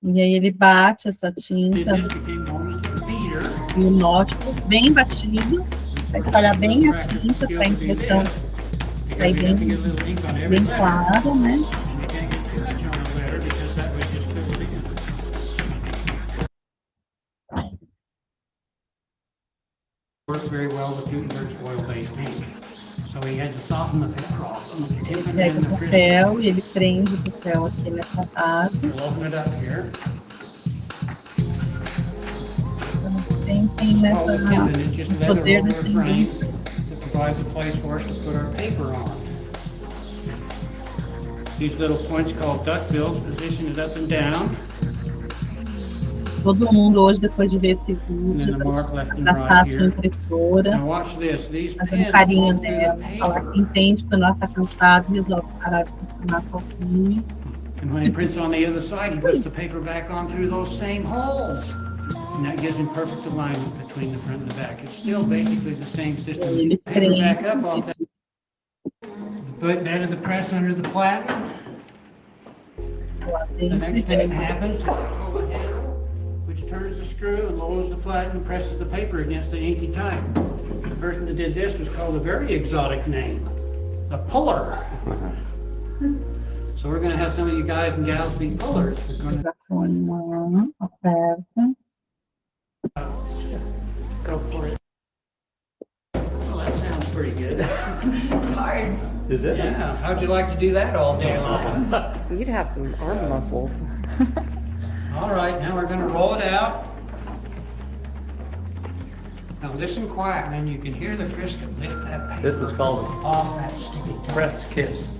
E aí ele bate essa And tinta this became known as the beater. e o nótico bem batido, para espalhar bem a tinta, para a impressão sair bem, bem clara, né? And you can't get too much on the letter because that would just fill it in. Worked very well with Gutenberg's oil-based ink. So he had to soften the paper off. Ele pega o papel e ele prende o papel aqui nessa base. We'll open it up here. Então, pensem nessa, no poder desse início. To provide the place for us to put our paper on. These little points called duckbills position it up and down. Todo mundo hoje, depois de ver esse vídeo, vai traçar a sua impressora, Now watch this. These fazer pins um carinho go through nela, the falar paper. que entende quando ela está cansada, resolve parar de funcionar sozinho. And when he prints on the other side, he puts the paper back on through those same holes. And that gives him perfect alignment between the front and the back. It's still basically the same system. Ele Paper back prende up off that. isso. Put that in the press under the platen. Lá The dentro, next thing that happens is you pull the handle, which turns the screw and lowers the platen and presses the paper against the inky type. The person that did this was called a very exotic name, a puller. So we're going to have some of you guys and gals be pullers. We're going to põe aperta. go for it. Well, that sounds pretty good. It's hard. Is it? Yeah, how'd you like to do that all day long? You'd have some arm muscles. All right, now we're going to roll it out. Now listen quiet, man. You can hear the frisket lift that paper This is called off that sticky top. press kiss.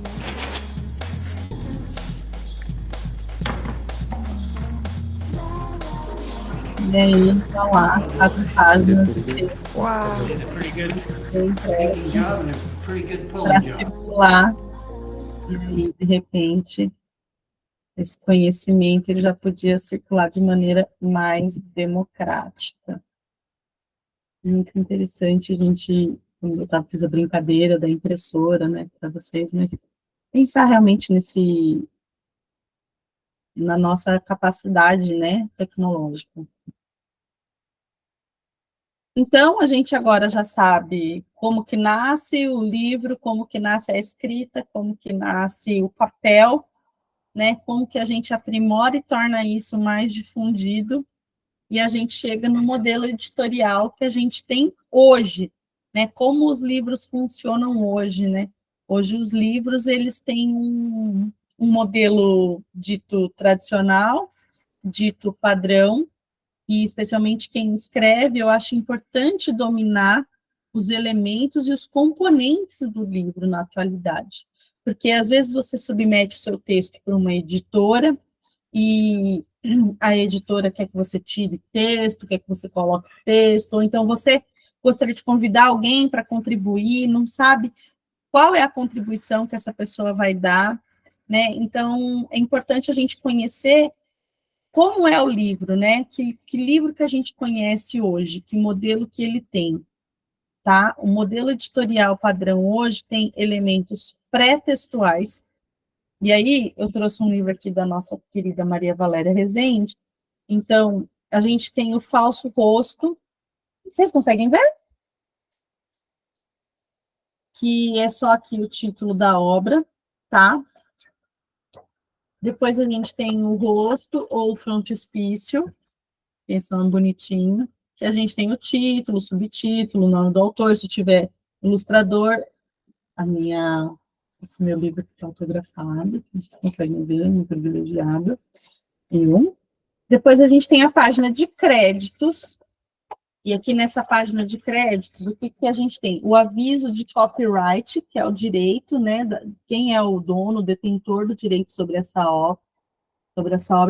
E aí, tá lá, 4 páginas de texto Wow. Did a pretty good impresso thinking job and a pretty good pulling para job. circular. E aí, de repente, esse conhecimento ele já podia circular de maneira mais democrática. Muito interessante a gente, quando eu fiz a brincadeira da impressora, né, para vocês, mas pensar realmente na nossa capacidade, né, tecnológica. Então, a gente agora já sabe como que nasce o livro, como que nasce a escrita, como que nasce o papel, né, como que a gente aprimora e torna isso mais difundido, e a gente chega no modelo editorial que a gente tem hoje, né, como os livros funcionam hoje, né. Hoje os livros, eles têm um modelo dito tradicional, dito padrão, e especialmente quem escreve, eu acho importante dominar os elementos e os componentes do livro na atualidade, porque às vezes você submete seu texto para uma editora, e a editora quer que você tire texto, quer que você coloque texto, ou então você gostaria de convidar alguém para contribuir, não sabe qual é a contribuição que essa pessoa vai dar, né? Então, é importante a gente conhecer como é o livro, né? Que livro que a gente conhece hoje, que modelo que ele tem, tá? O modelo editorial padrão hoje tem elementos pré-textuais, e aí eu trouxe um livro aqui da nossa querida Maria Valéria Rezende. Então, a gente tem o falso rosto, vocês conseguem ver? Que é só aqui o título da obra, tá? Depois a gente tem o rosto ou o frontispício, que são bonitinho, que a gente tem o título, o subtítulo, o nome do autor, se tiver ilustrador, esse meu livro aqui está autografado, vocês conseguem ver, muito privilegiado. Depois a gente tem a página de créditos, E aqui nessa página de créditos, o que a gente tem? O aviso de copyright, que é o direito, né? Quem é o dono, o detentor do direito sobre essa obra.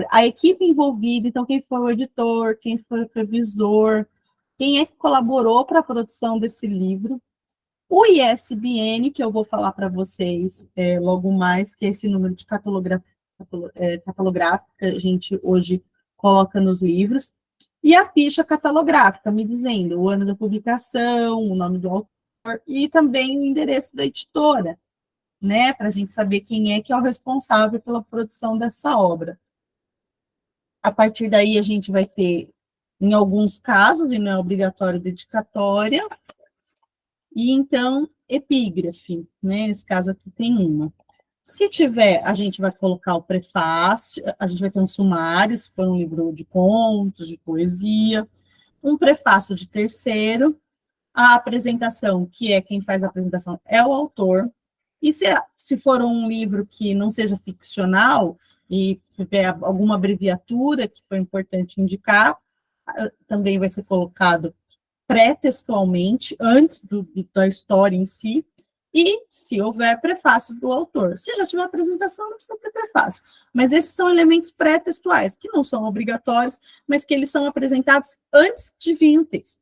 A equipe envolvida, então quem foi o editor, quem foi o revisor, quem é que colaborou para a produção desse livro. O ISBN, que eu vou falar para vocês logo mais, que é esse número de catalográfica que a gente hoje coloca nos livros. E a ficha catalográfica, me dizendo o ano da publicação, o nome do autor e também o endereço da editora, né, para a gente saber quem é que é o responsável pela produção dessa obra. A partir daí, a gente vai ter, em alguns casos, e não é obrigatório, dedicatória, e então, epígrafe, né, nesse caso aqui tem uma. Se tiver, a gente vai colocar o prefácio, a gente vai ter um sumário, se for um livro de contos, de poesia, um prefácio de terceiro, a apresentação, que é quem faz a apresentação, é o autor, e se for um livro que não seja ficcional, e tiver alguma abreviatura que foi importante indicar, também vai ser colocado pré-textualmente, antes da história em si, e, se houver, prefácio do autor. Se já tiver apresentação, não precisa ter prefácio. Mas esses são elementos pré-textuais, que não são obrigatórios, mas que eles são apresentados antes de vir o texto.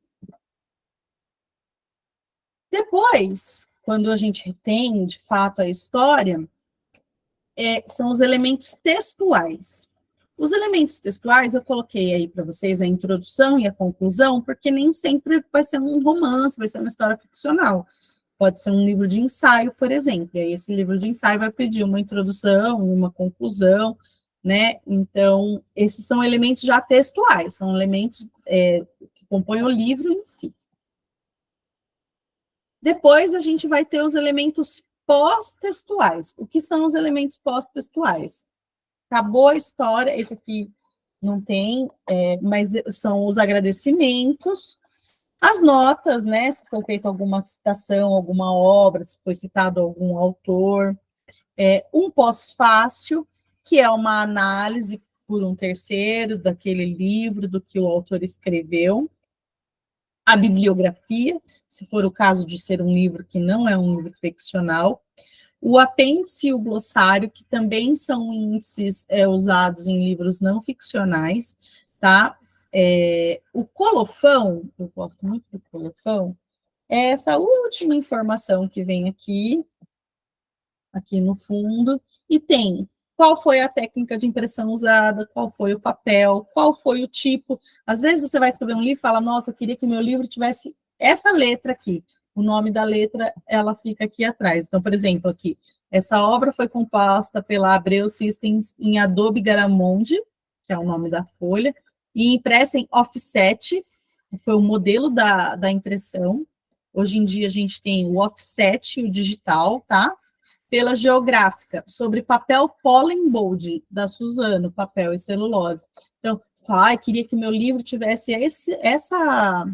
Depois, quando a gente tem, de fato, a história, são os elementos textuais. Os elementos textuais, eu coloquei aí para vocês a introdução e a conclusão, porque nem sempre vai ser um romance, vai ser uma história ficcional. Pode ser um livro de ensaio, por exemplo, e aí esse livro de ensaio vai pedir uma introdução, uma conclusão, né? Então, esses são elementos já textuais, são elementos que compõem o livro em si. Depois, a gente vai ter os elementos pós-textuais. O que são os elementos pós-textuais? Acabou a história, esse aqui não tem, mas são os agradecimentos, as notas, né, se foi feita alguma citação, alguma obra, se foi citado algum autor, um pós-fácio, que é uma análise por um terceiro daquele livro, do que o autor escreveu, a bibliografia, se for o caso de ser um livro que não é um livro ficcional, o apêndice e o glossário, que também são índices usados em livros não ficcionais, tá? O colofão, eu gosto muito do colofão, é essa última informação que vem aqui no fundo, e tem qual foi a técnica de impressão usada, qual foi o papel, qual foi o tipo. Às vezes você vai escrever um livro e fala, nossa, eu queria que meu livro tivesse essa letra aqui. O nome da letra, ela fica aqui atrás. Então, por exemplo, aqui, essa obra foi composta pela Abreu Systems em Adobe Garamonde, que é o nome da folha, e impressa em offset, que foi o modelo da impressão. Hoje em dia a gente tem o offset e o digital, tá? Pela Geográfica, sobre papel Pollen Bold, da Suzano, papel e celulose. Então, você fala, queria que meu livro tivesse essa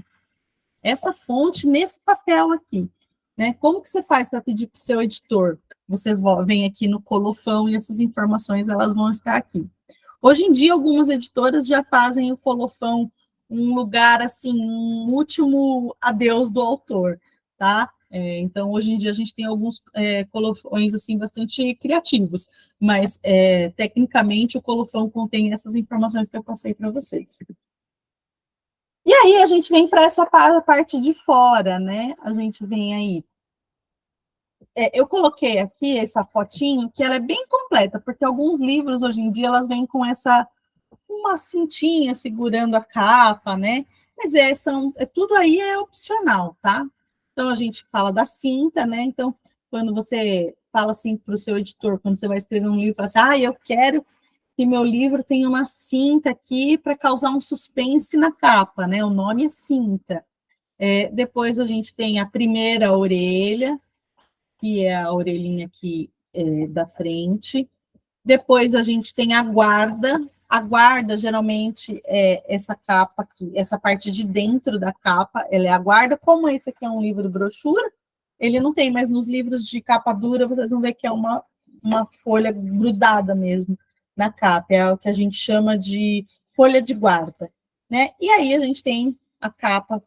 fonte nesse papel aqui, né? Como que você faz para pedir para o seu editor? Você vem aqui no colofão e essas informações, elas vão estar aqui. Hoje em dia, algumas editoras já fazem o colofão um lugar, assim, um último adeus do autor, tá? Então, hoje em dia, a gente tem alguns colofões, assim, bastante criativos, mas, tecnicamente, o colofão contém essas informações que eu passei para vocês. E aí, a gente vem para essa parte de fora, né? A gente vem aí. Eu coloquei aqui essa fotinho, que ela é bem completa, porque alguns livros, hoje em dia, elas vêm com uma cintinha segurando a capa, né? Mas tudo aí é opcional, tá? Então, a gente fala da cinta, né? Então, quando você fala assim para o seu editor, quando você vai escrever um livro, fala assim, eu quero que meu livro tenha uma cinta aqui para causar um suspense na capa, né? O nome é cinta. Depois a gente tem a primeira orelha, que é a orelhinha aqui da frente. Depois a gente tem a guarda. A guarda, geralmente, é essa capa aqui, essa parte de dentro da capa, ela é a guarda. Como esse aqui é um livro brochura, ele não tem, mas nos livros de capa dura, vocês vão ver que é uma folha grudada mesmo na capa, é o que a gente chama de folha de guarda, né? E aí a gente tem a capa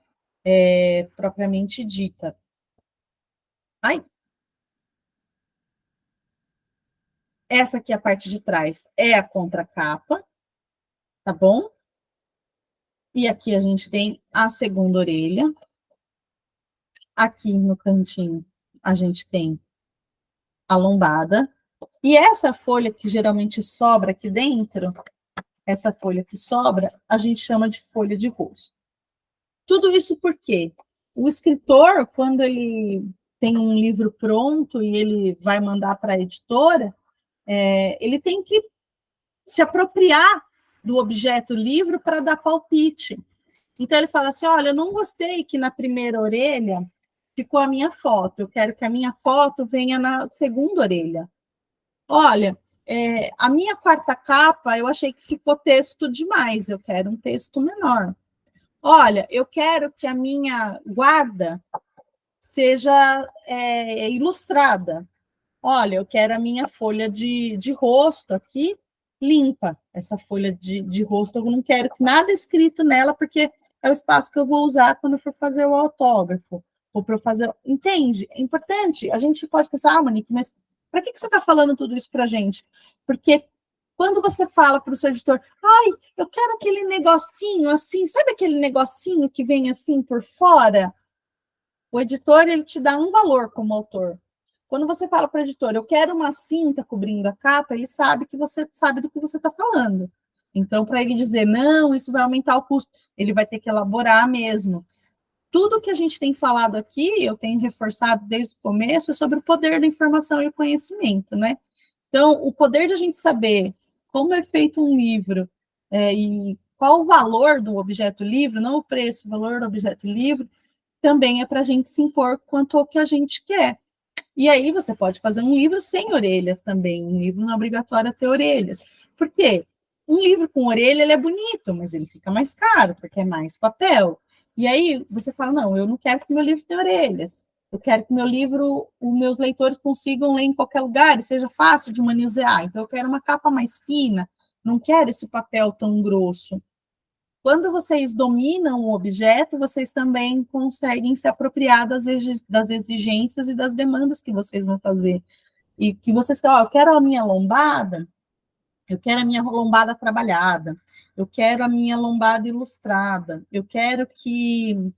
propriamente dita. Ai. Essa aqui, a parte de trás, é a contracapa, tá bom? E aqui a gente tem a segunda orelha. Aqui no cantinho a gente tem a lombada. E essa folha que geralmente sobra aqui dentro, essa folha que sobra, a gente chama de folha de rosto. Tudo isso porque o escritor, quando ele tem um livro pronto e ele vai mandar para a editora, ele tem que se apropriar do objeto livro para dar palpite. Então, ele fala assim, olha, eu não gostei que na primeira orelha ficou a minha foto, eu quero que a minha foto venha na segunda orelha. Olha, a minha quarta capa, eu achei que ficou texto demais, eu quero um texto menor. Olha, eu quero que a minha guarda seja ilustrada. Olha, eu quero a minha folha de rosto aqui limpa. Essa folha de rosto, eu não quero nada escrito nela, porque é o espaço que eu vou usar quando eu for fazer o autógrafo. Ou para eu fazer... Entende? É importante. A gente pode pensar, Monique, mas para que você está falando tudo isso para a gente? Porque quando você fala para o seu editor, ai, eu quero aquele negocinho assim, sabe aquele negocinho que vem assim por fora? O editor, ele te dá um valor como autor. Quando você fala para o editor, eu quero uma cinta cobrindo a capa, ele sabe que você sabe do que você está falando. Então, para ele dizer, não, isso vai aumentar o custo, ele vai ter que elaborar mesmo. Tudo que a gente tem falado aqui, eu tenho reforçado desde o começo, é sobre o poder da informação e o conhecimento, né? Então, o poder de a gente saber como é feito um livro e qual o valor do objeto livro, não o preço, o valor do objeto livro, também é para a gente se impor quanto ao que a gente quer. E aí você pode fazer um livro sem orelhas também, um livro não é obrigatório ter orelhas. Por quê? Um livro com orelha, ele é bonito, mas ele fica mais caro, porque é mais papel. E aí você fala, não, eu não quero que meu livro tenha orelhas. Eu quero que meu livro, os meus leitores consigam ler em qualquer lugar e seja fácil de manusear. Então, eu quero uma capa mais fina, não quero esse papel tão grosso. Quando vocês dominam o objeto, vocês também conseguem se apropriar das exigências e das demandas que vocês vão fazer. E que vocês falam, eu quero a minha lombada, eu quero a minha lombada trabalhada, eu quero a minha lombada ilustrada, eu quero que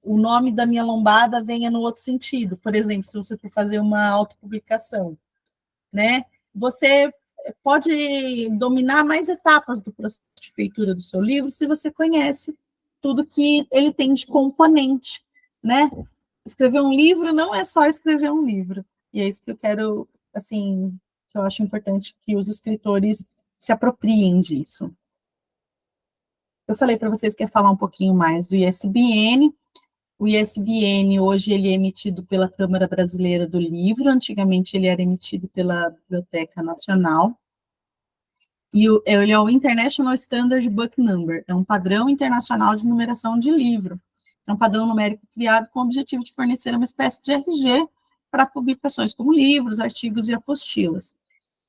o nome da minha lombada venha no outro sentido. Por exemplo, se você for fazer uma autopublicação, né? Você pode dominar mais etapas do processo de feitura do seu livro se você conhece tudo que ele tem de componente, né? Escrever um livro não é só escrever um livro. E é isso que eu quero, assim, que eu acho importante que os escritores se apropriem disso. Eu falei para vocês que ia falar um pouquinho mais do ISBN. O ISBN, hoje, ele é emitido pela Câmara Brasileira do Livro, antigamente ele era emitido pela Biblioteca Nacional, e ele é o International Standard Book Number, é um padrão internacional de numeração de livro, é um padrão numérico criado com o objetivo de fornecer uma espécie de RG para publicações como livros, artigos e apostilas.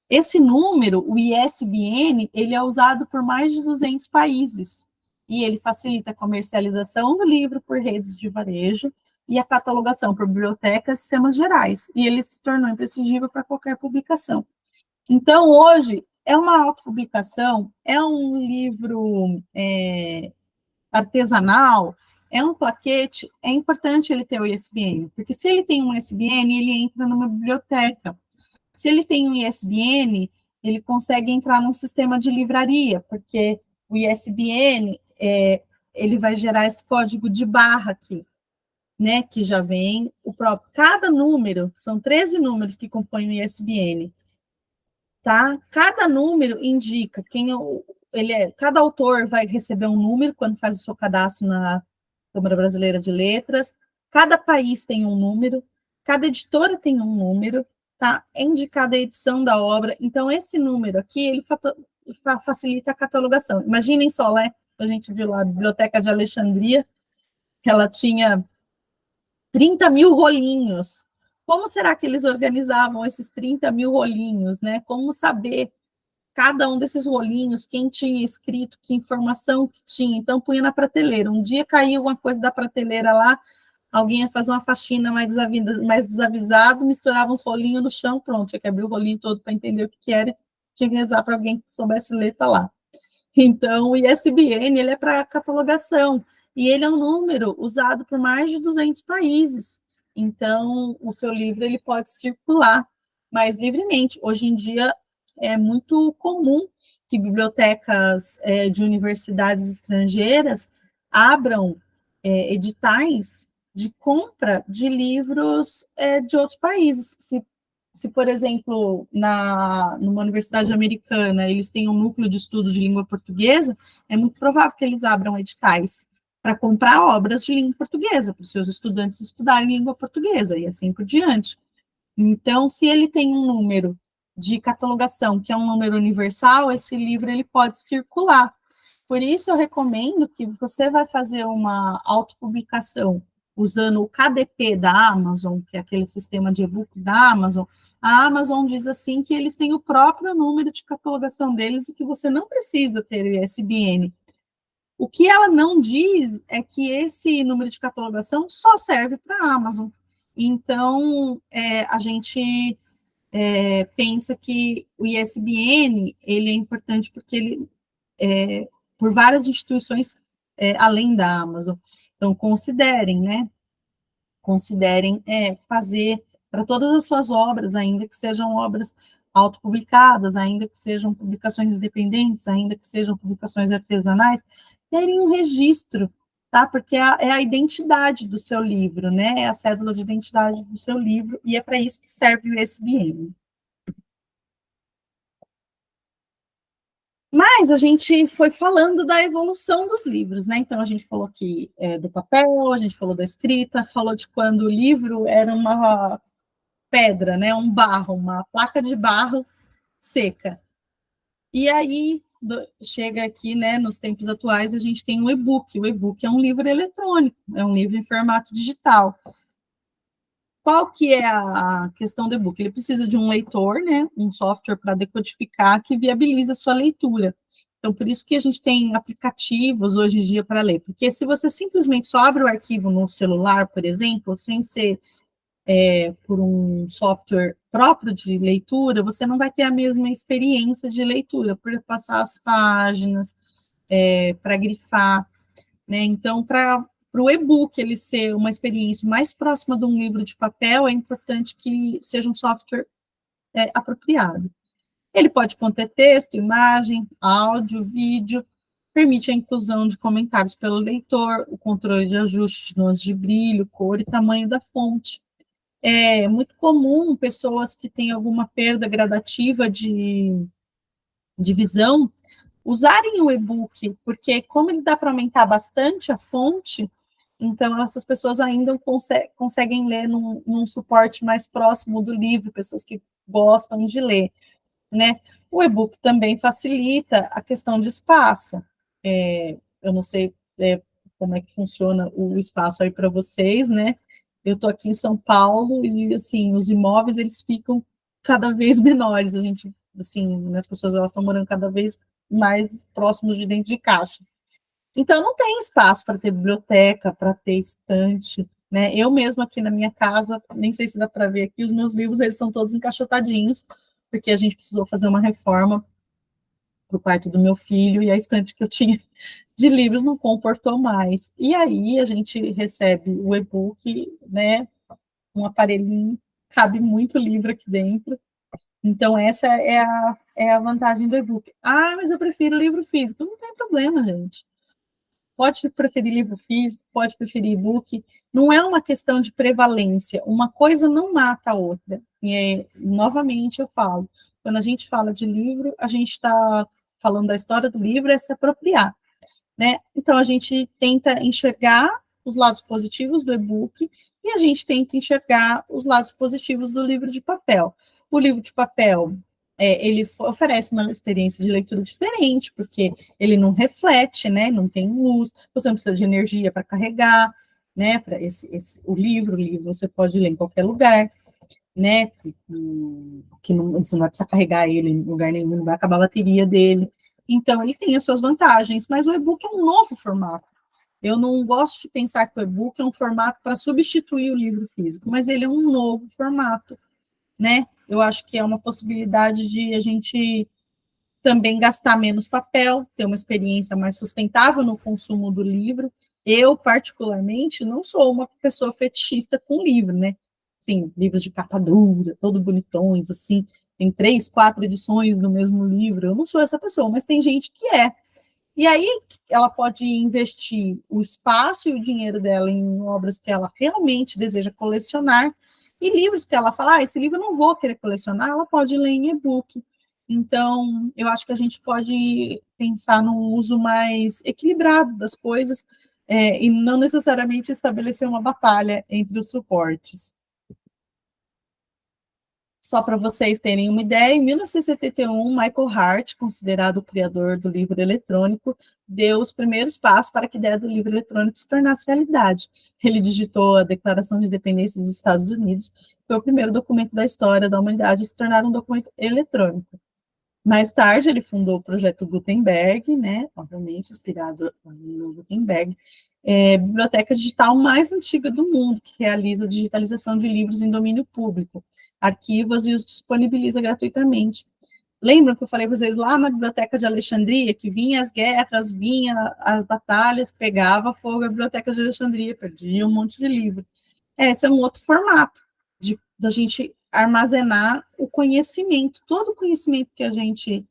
Esse número, o ISBN, ele é usado por mais de 200 países, e ele facilita a comercialização do livro por redes de varejo e a catalogação por bibliotecas e sistemas gerais, e ele se tornou imprescindível para qualquer publicação. Então, hoje, é uma autopublicação, é um livro artesanal, é um plaquete, é importante ele ter o ISBN, porque se ele tem um ISBN, ele entra numa biblioteca. Se ele tem um ISBN, ele consegue entrar num sistema de livraria, porque o ISBN, ele vai gerar esse código de barra aqui, né, que já vem o próprio. Cada número, são 13 números que compõem o ISBN, tá? Cada número indica quem cada autor vai receber um número quando faz o seu cadastro na Câmara Brasileira de Letras, cada país tem um número, cada editora tem um número, tá? É indicada a edição da obra, então esse número aqui, ele facilita a catalogação. Imaginem só, né? A gente viu lá a Biblioteca de Alexandria, que ela tinha 30 mil rolinhos. Como será que eles organizavam esses 30 mil rolinhos, né? Como saber cada um desses rolinhos, quem tinha escrito, que informação que tinha, então punha na prateleira. Um dia caiu alguma coisa da prateleira lá, alguém ia fazer uma faxina mais desavisado, misturava uns rolinhos no chão, pronto, tinha que abrir o rolinho todo para entender o que era, tinha que rezar para alguém que soubesse ler, tá lá. Então, o ISBN, ele é para catalogação, e ele é um número usado por mais de 200 países. Então, o seu livro, ele pode circular mais livremente. Hoje em dia, é muito comum que bibliotecas de universidades estrangeiras abram editais de compra de livros de outros países. Se, por exemplo, numa universidade americana, eles têm um núcleo de estudo de língua portuguesa, é muito provável que eles abram editais para comprar obras de língua portuguesa, para os seus estudantes estudarem língua portuguesa, e assim por diante. Então, se ele tem um número de catalogação, que é um número universal, esse livro ele pode circular. Por isso, eu recomendo que você vai fazer uma autopublicação usando o KDP da Amazon, que é aquele sistema de e-books da Amazon. A Amazon diz assim que eles têm o próprio número de catalogação deles e que você não precisa ter o ISBN. O que ela não diz é que esse número de catalogação só serve para a Amazon. Então, a gente pensa que o ISBN ele é importante porque ele por várias instituições além da Amazon. Então, considerem, né? Considerem fazer para todas as suas obras, ainda que sejam obras autopublicadas, ainda que sejam publicações independentes, ainda que sejam publicações artesanais, terem um registro, tá? Porque é a identidade do seu livro, né? É a cédula de identidade do seu livro, e é para isso que serve o ISBN. Mas a gente foi falando da evolução dos livros, né? Então, a gente falou aqui do papel, a gente falou da escrita, falou de quando o livro era uma pedra, né? Um barro, uma placa de barro seca. E aí, chega aqui, né, nos tempos atuais, a gente tem o e-book. O e-book é um livro eletrônico, é um livro em formato digital. Qual que é a questão do e-book? Ele precisa de um leitor, né, um software para decodificar que viabiliza a sua leitura. Então, por isso que a gente tem aplicativos hoje em dia para ler. Porque se você simplesmente só abre o arquivo no celular, por exemplo, sem ser por um software próprio de leitura, você não vai ter a mesma experiência de leitura, por passar as páginas, para grifar, né? Então, para o e-book ele ser uma experiência mais próxima de um livro de papel, é importante que seja um software apropriado. Ele pode conter texto, imagem, áudio, vídeo, permite a inclusão de comentários pelo leitor, o controle de ajustes de nuances de brilho, cor e tamanho da fonte. É muito comum pessoas que têm alguma perda gradativa de visão usarem o e-book, porque como ele dá para aumentar bastante a fonte, então essas pessoas ainda conseguem ler num suporte mais próximo do livro, pessoas que gostam de ler, né? O e-book também facilita a questão de espaço. Eu não sei como é que funciona o espaço aí para vocês, né? Eu estou aqui em São Paulo e, assim, os imóveis, eles ficam cada vez menores. A gente, assim, as pessoas, elas estão morando cada vez mais próximos de dentro de caixa. Então, não tem espaço para ter biblioteca, para ter estante, né? Eu mesma aqui na minha casa, nem sei se dá para ver aqui, os meus livros, eles são todos encaixotadinhos, porque a gente precisou fazer uma reforma para o quarto do meu filho, e a estante que eu tinha de livros não comportou mais. E aí a gente recebe o e-book, né, um aparelhinho, cabe muito livro aqui dentro. Então, essa é a vantagem do e-book. Ah, mas eu prefiro livro físico. Não tem problema, gente. Pode preferir livro físico, pode preferir e-book. Não é uma questão de prevalência. Uma coisa não mata a outra. E, novamente, eu falo, quando a gente fala de livro, a gente está falando da história do livro, é se apropriar, né? Então, a gente tenta enxergar os lados positivos do e-book e a gente tenta enxergar os lados positivos do livro de papel. O livro de papel, ele oferece uma experiência de leitura diferente, porque ele não reflete, né? Não tem luz, você não precisa de energia para carregar, né? Para o livro você pode ler em qualquer lugar. né? Que não, você não vai precisar carregar ele em lugar nenhum, não vai acabar a bateria dele. Então, ele tem as suas vantagens, mas o e-book é um novo formato. Eu não gosto de pensar que o e-book é um formato para substituir o livro físico, mas ele é um novo formato, né? Eu acho que é uma possibilidade de a gente também gastar menos papel, ter uma experiência mais sustentável no consumo do livro. Eu, particularmente, não sou uma pessoa fetichista com livro, né? Assim, livros de capa dura, todo bonitões, assim, tem 3, 4 edições do mesmo livro. Eu não sou essa pessoa, mas tem gente que é. E aí ela pode investir o espaço e o dinheiro dela em obras que ela realmente deseja colecionar, e livros que ela fala, esse livro eu não vou querer colecionar, ela pode ler em e-book. Então, eu acho que a gente pode pensar num uso mais equilibrado das coisas, e não necessariamente estabelecer uma batalha entre os suportes. Só para vocês terem uma ideia, em 1971, Michael Hart, considerado o criador do livro eletrônico, deu os primeiros passos para que a ideia do livro eletrônico se tornasse realidade. Ele digitou a Declaração de Independência dos Estados Unidos, foi o primeiro documento da história da humanidade a se tornar um documento eletrônico. Mais tarde, ele fundou o projeto Gutenberg, né, obviamente inspirado no Gutenberg, biblioteca digital mais antiga do mundo, que realiza a digitalização de livros em domínio público, arquivos e os disponibiliza gratuitamente. Lembram que eu falei para vocês lá na Biblioteca de Alexandria, que vinha as guerras, vinha as batalhas, pegava fogo a Biblioteca de Alexandria, perdia um monte de livro. Esse é um outro formato da gente armazenar o conhecimento, todo o conhecimento que a gente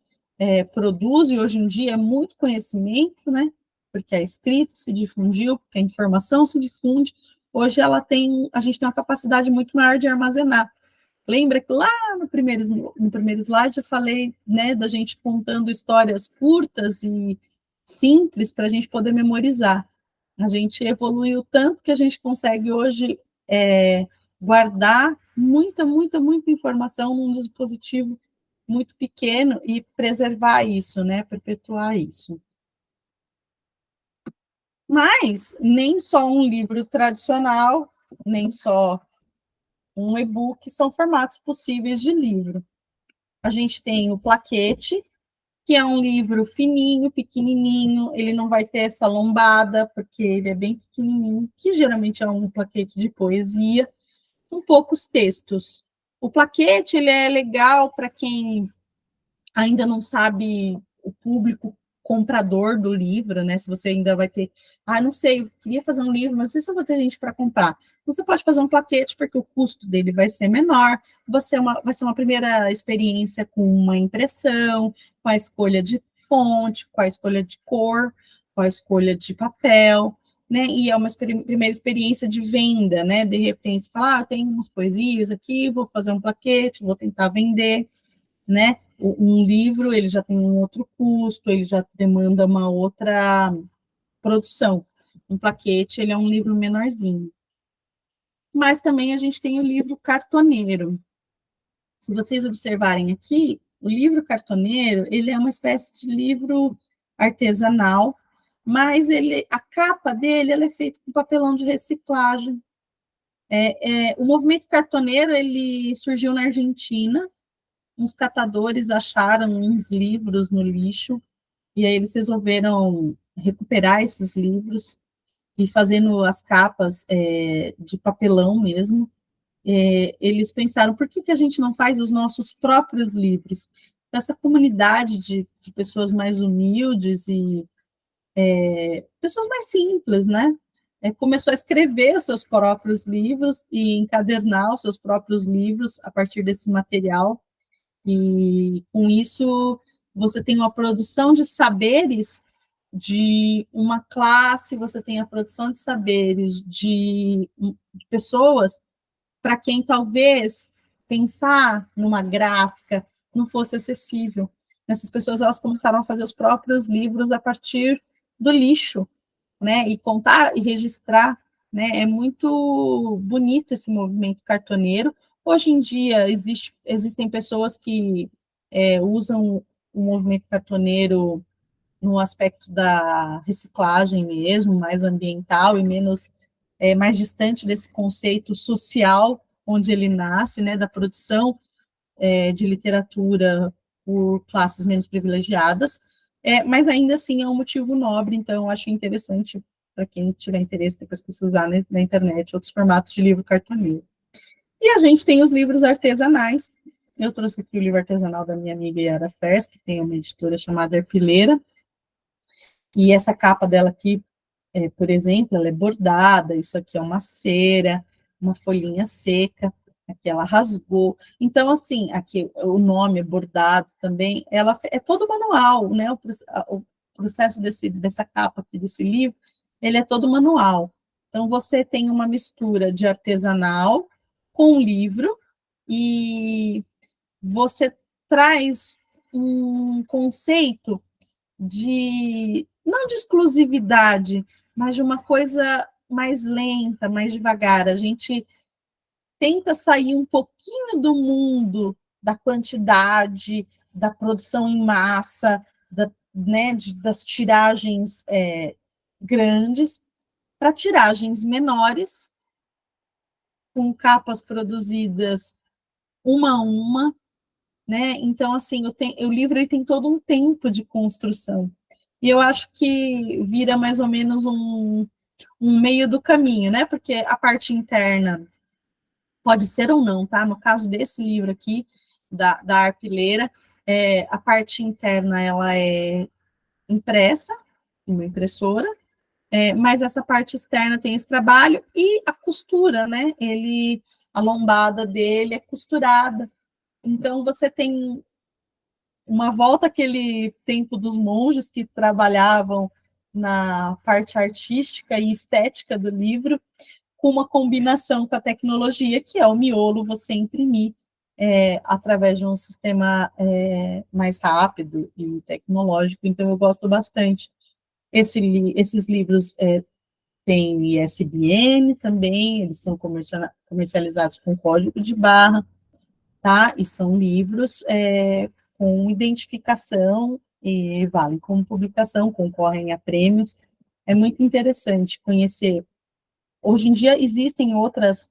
produz, e hoje em dia é muito conhecimento, né? Porque a escrita se difundiu, porque a informação se difunde, hoje a gente tem uma capacidade muito maior de armazenar. Lembra que lá no primeiro slide eu falei, né, da gente contando histórias curtas e simples para a gente poder memorizar. A gente evoluiu tanto que a gente consegue hoje guardar muita informação num dispositivo muito pequeno e preservar isso, né, perpetuar isso. Mas nem só um livro tradicional, nem só um e-book são formatos possíveis de livro. A gente tem o plaquete, que é um livro fininho, pequenininho, ele não vai ter essa lombada, porque ele é bem pequenininho, que geralmente é um plaquete de poesia, com poucos textos. O plaquete, ele é legal para quem ainda não sabe o público comprador do livro, né? Se você ainda vai ter, não sei, eu queria fazer um livro, mas não sei se eu vou ter gente para comprar. Você pode fazer um plaquete, porque o custo dele vai ser menor, vai ser uma primeira experiência com uma impressão, com a escolha de fonte, com a escolha de cor, com a escolha de papel, né? E é uma primeira experiência de venda, né? De repente, você fala, eu tenho umas poesias aqui, vou fazer um plaquete, vou tentar vender, né? Um livro, ele já tem um outro custo, ele já demanda uma outra produção. Um plaquete, ele é um livro menorzinho. Mas também a gente tem o livro cartoneiro. Se vocês observarem aqui, o livro cartoneiro, ele é uma espécie de livro artesanal, mas a capa dele ela é feita com papelão de reciclagem. O movimento cartoneiro, ele surgiu na Argentina. Uns catadores acharam uns livros no lixo, e aí eles resolveram recuperar esses livros e fazendo as capas de papelão mesmo. Eles pensaram, por que a gente não faz os nossos próprios livros? Essa comunidade de pessoas mais humildes e pessoas mais simples, né? Começou a escrever os seus próprios livros e encadernar os seus próprios livros a partir desse material. E com isso você tem uma produção de saberes de uma classe, você tem a produção de saberes de pessoas para quem talvez pensar numa gráfica não fosse acessível. Essas pessoas elas começaram a fazer os próprios livros a partir do lixo, né? E contar e registrar, né? É muito bonito esse movimento cartoneiro. Hoje em dia, existem pessoas que usam o movimento cartoneiro no aspecto da reciclagem mesmo, mais ambiental e mais distante desse conceito social onde ele nasce, né, da produção de literatura por classes menos privilegiadas, mas ainda assim é um motivo nobre, então eu acho interessante para quem tiver interesse depois pesquisar na internet outros formatos de livro cartoneiro. E a gente tem os livros artesanais. Eu trouxe aqui o livro artesanal da minha amiga Yara Fers, que tem uma editora chamada Arpileira, e essa capa dela aqui, por exemplo, ela é bordada, isso aqui é uma cera, uma folhinha seca, aqui ela rasgou. Então, assim, aqui o nome é bordado também, ela é todo manual, né? O processo dessa capa aqui, desse livro, ele é todo manual. Então, você tem uma mistura de artesanal com livro, e você traz um conceito não de exclusividade, mas de uma coisa mais lenta, mais devagar. A gente tenta sair um pouquinho do mundo da quantidade, da produção em massa, das tiragens grandes, para tiragens menores, com capas produzidas uma a uma, né? Então, assim, o livro ele tem todo um tempo de construção. E eu acho que vira mais ou menos um meio do caminho, né? Porque a parte interna pode ser ou não, tá? No caso desse livro aqui, da Arpileira, a parte interna ela é impressa, em uma impressora, mas essa parte externa tem esse trabalho, e a costura, né? A lombada dele é costurada. Então, você tem uma volta àquele tempo dos monges que trabalhavam na parte artística e estética do livro, com uma combinação com a tecnologia, que é o miolo, você imprimir através de um sistema mais rápido e tecnológico. Então, eu gosto bastante. Esses livros têm ISBN também, eles são comercializados com código de barra, tá? E são livros com identificação e valem como publicação, concorrem a prêmios. É muito interessante conhecer. Hoje em dia existem outras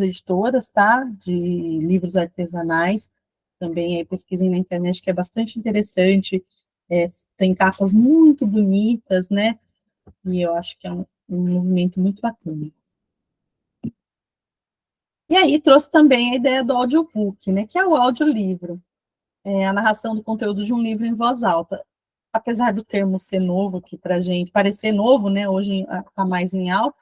editoras, tá? De livros artesanais, também aí pesquisem na internet, que é bastante interessante. Tem capas muito bonitas, né? E eu acho que é um movimento muito bacana. E aí trouxe também a ideia do audiobook, né? Que é o audiolivro. A narração do conteúdo de um livro em voz alta. Apesar do termo ser novo aqui para a gente, parecer novo, né? Hoje está mais em alta.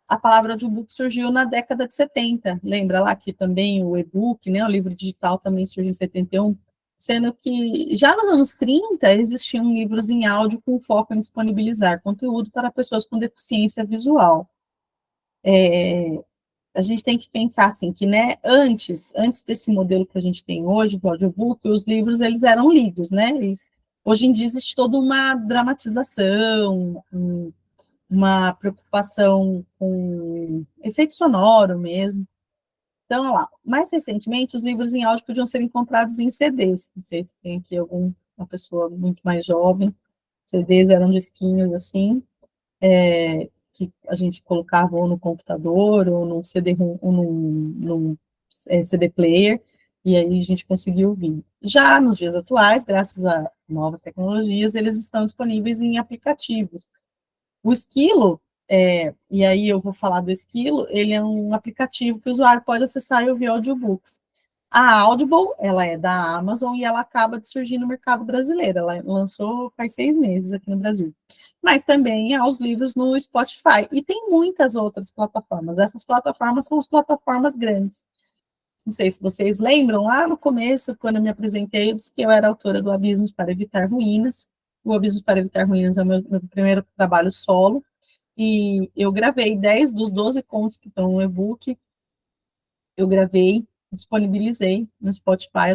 A palavra audiobook surgiu na década de 70. Lembra lá que também o e-book, né? O livro digital também surgiu em 71. Sendo que já nos anos 30 existiam livros em áudio com foco em disponibilizar conteúdo para pessoas com deficiência visual. A gente tem que pensar assim, que, né, antes desse modelo que a gente tem hoje, do audiobook, os livros, eles eram lidos, né? Hoje em dia existe toda uma dramatização, uma preocupação com efeito sonoro mesmo. Então, lá, mais recentemente, os livros em áudio podiam ser encontrados em CDs. Não sei se tem aqui uma pessoa muito mais jovem. CDs eram disquinhos assim, que a gente colocava ou no computador, ou num CD-ROM, ou num CD player, e aí a gente conseguiu ouvir. Já nos dias atuais, graças a novas tecnologias, eles estão disponíveis em aplicativos. O Esquilo, e aí eu vou falar do Esquilo, ele é um aplicativo que o usuário pode acessar e ouvir audiobooks. A Audible, ela é da Amazon e ela acaba de surgir no mercado brasileiro. Ela lançou faz 6 meses aqui no Brasil. Mas também há os livros no Spotify. E tem muitas outras plataformas. Essas plataformas são as plataformas grandes. Não sei se vocês lembram, lá no começo, quando eu me apresentei, eu disse que eu era autora do Abismos para Evitar Ruínas. O Abismos para Evitar Ruínas é o meu primeiro trabalho solo. E eu gravei 10 dos 12 contos que estão no e-book. Eu gravei, disponibilizei no Spotify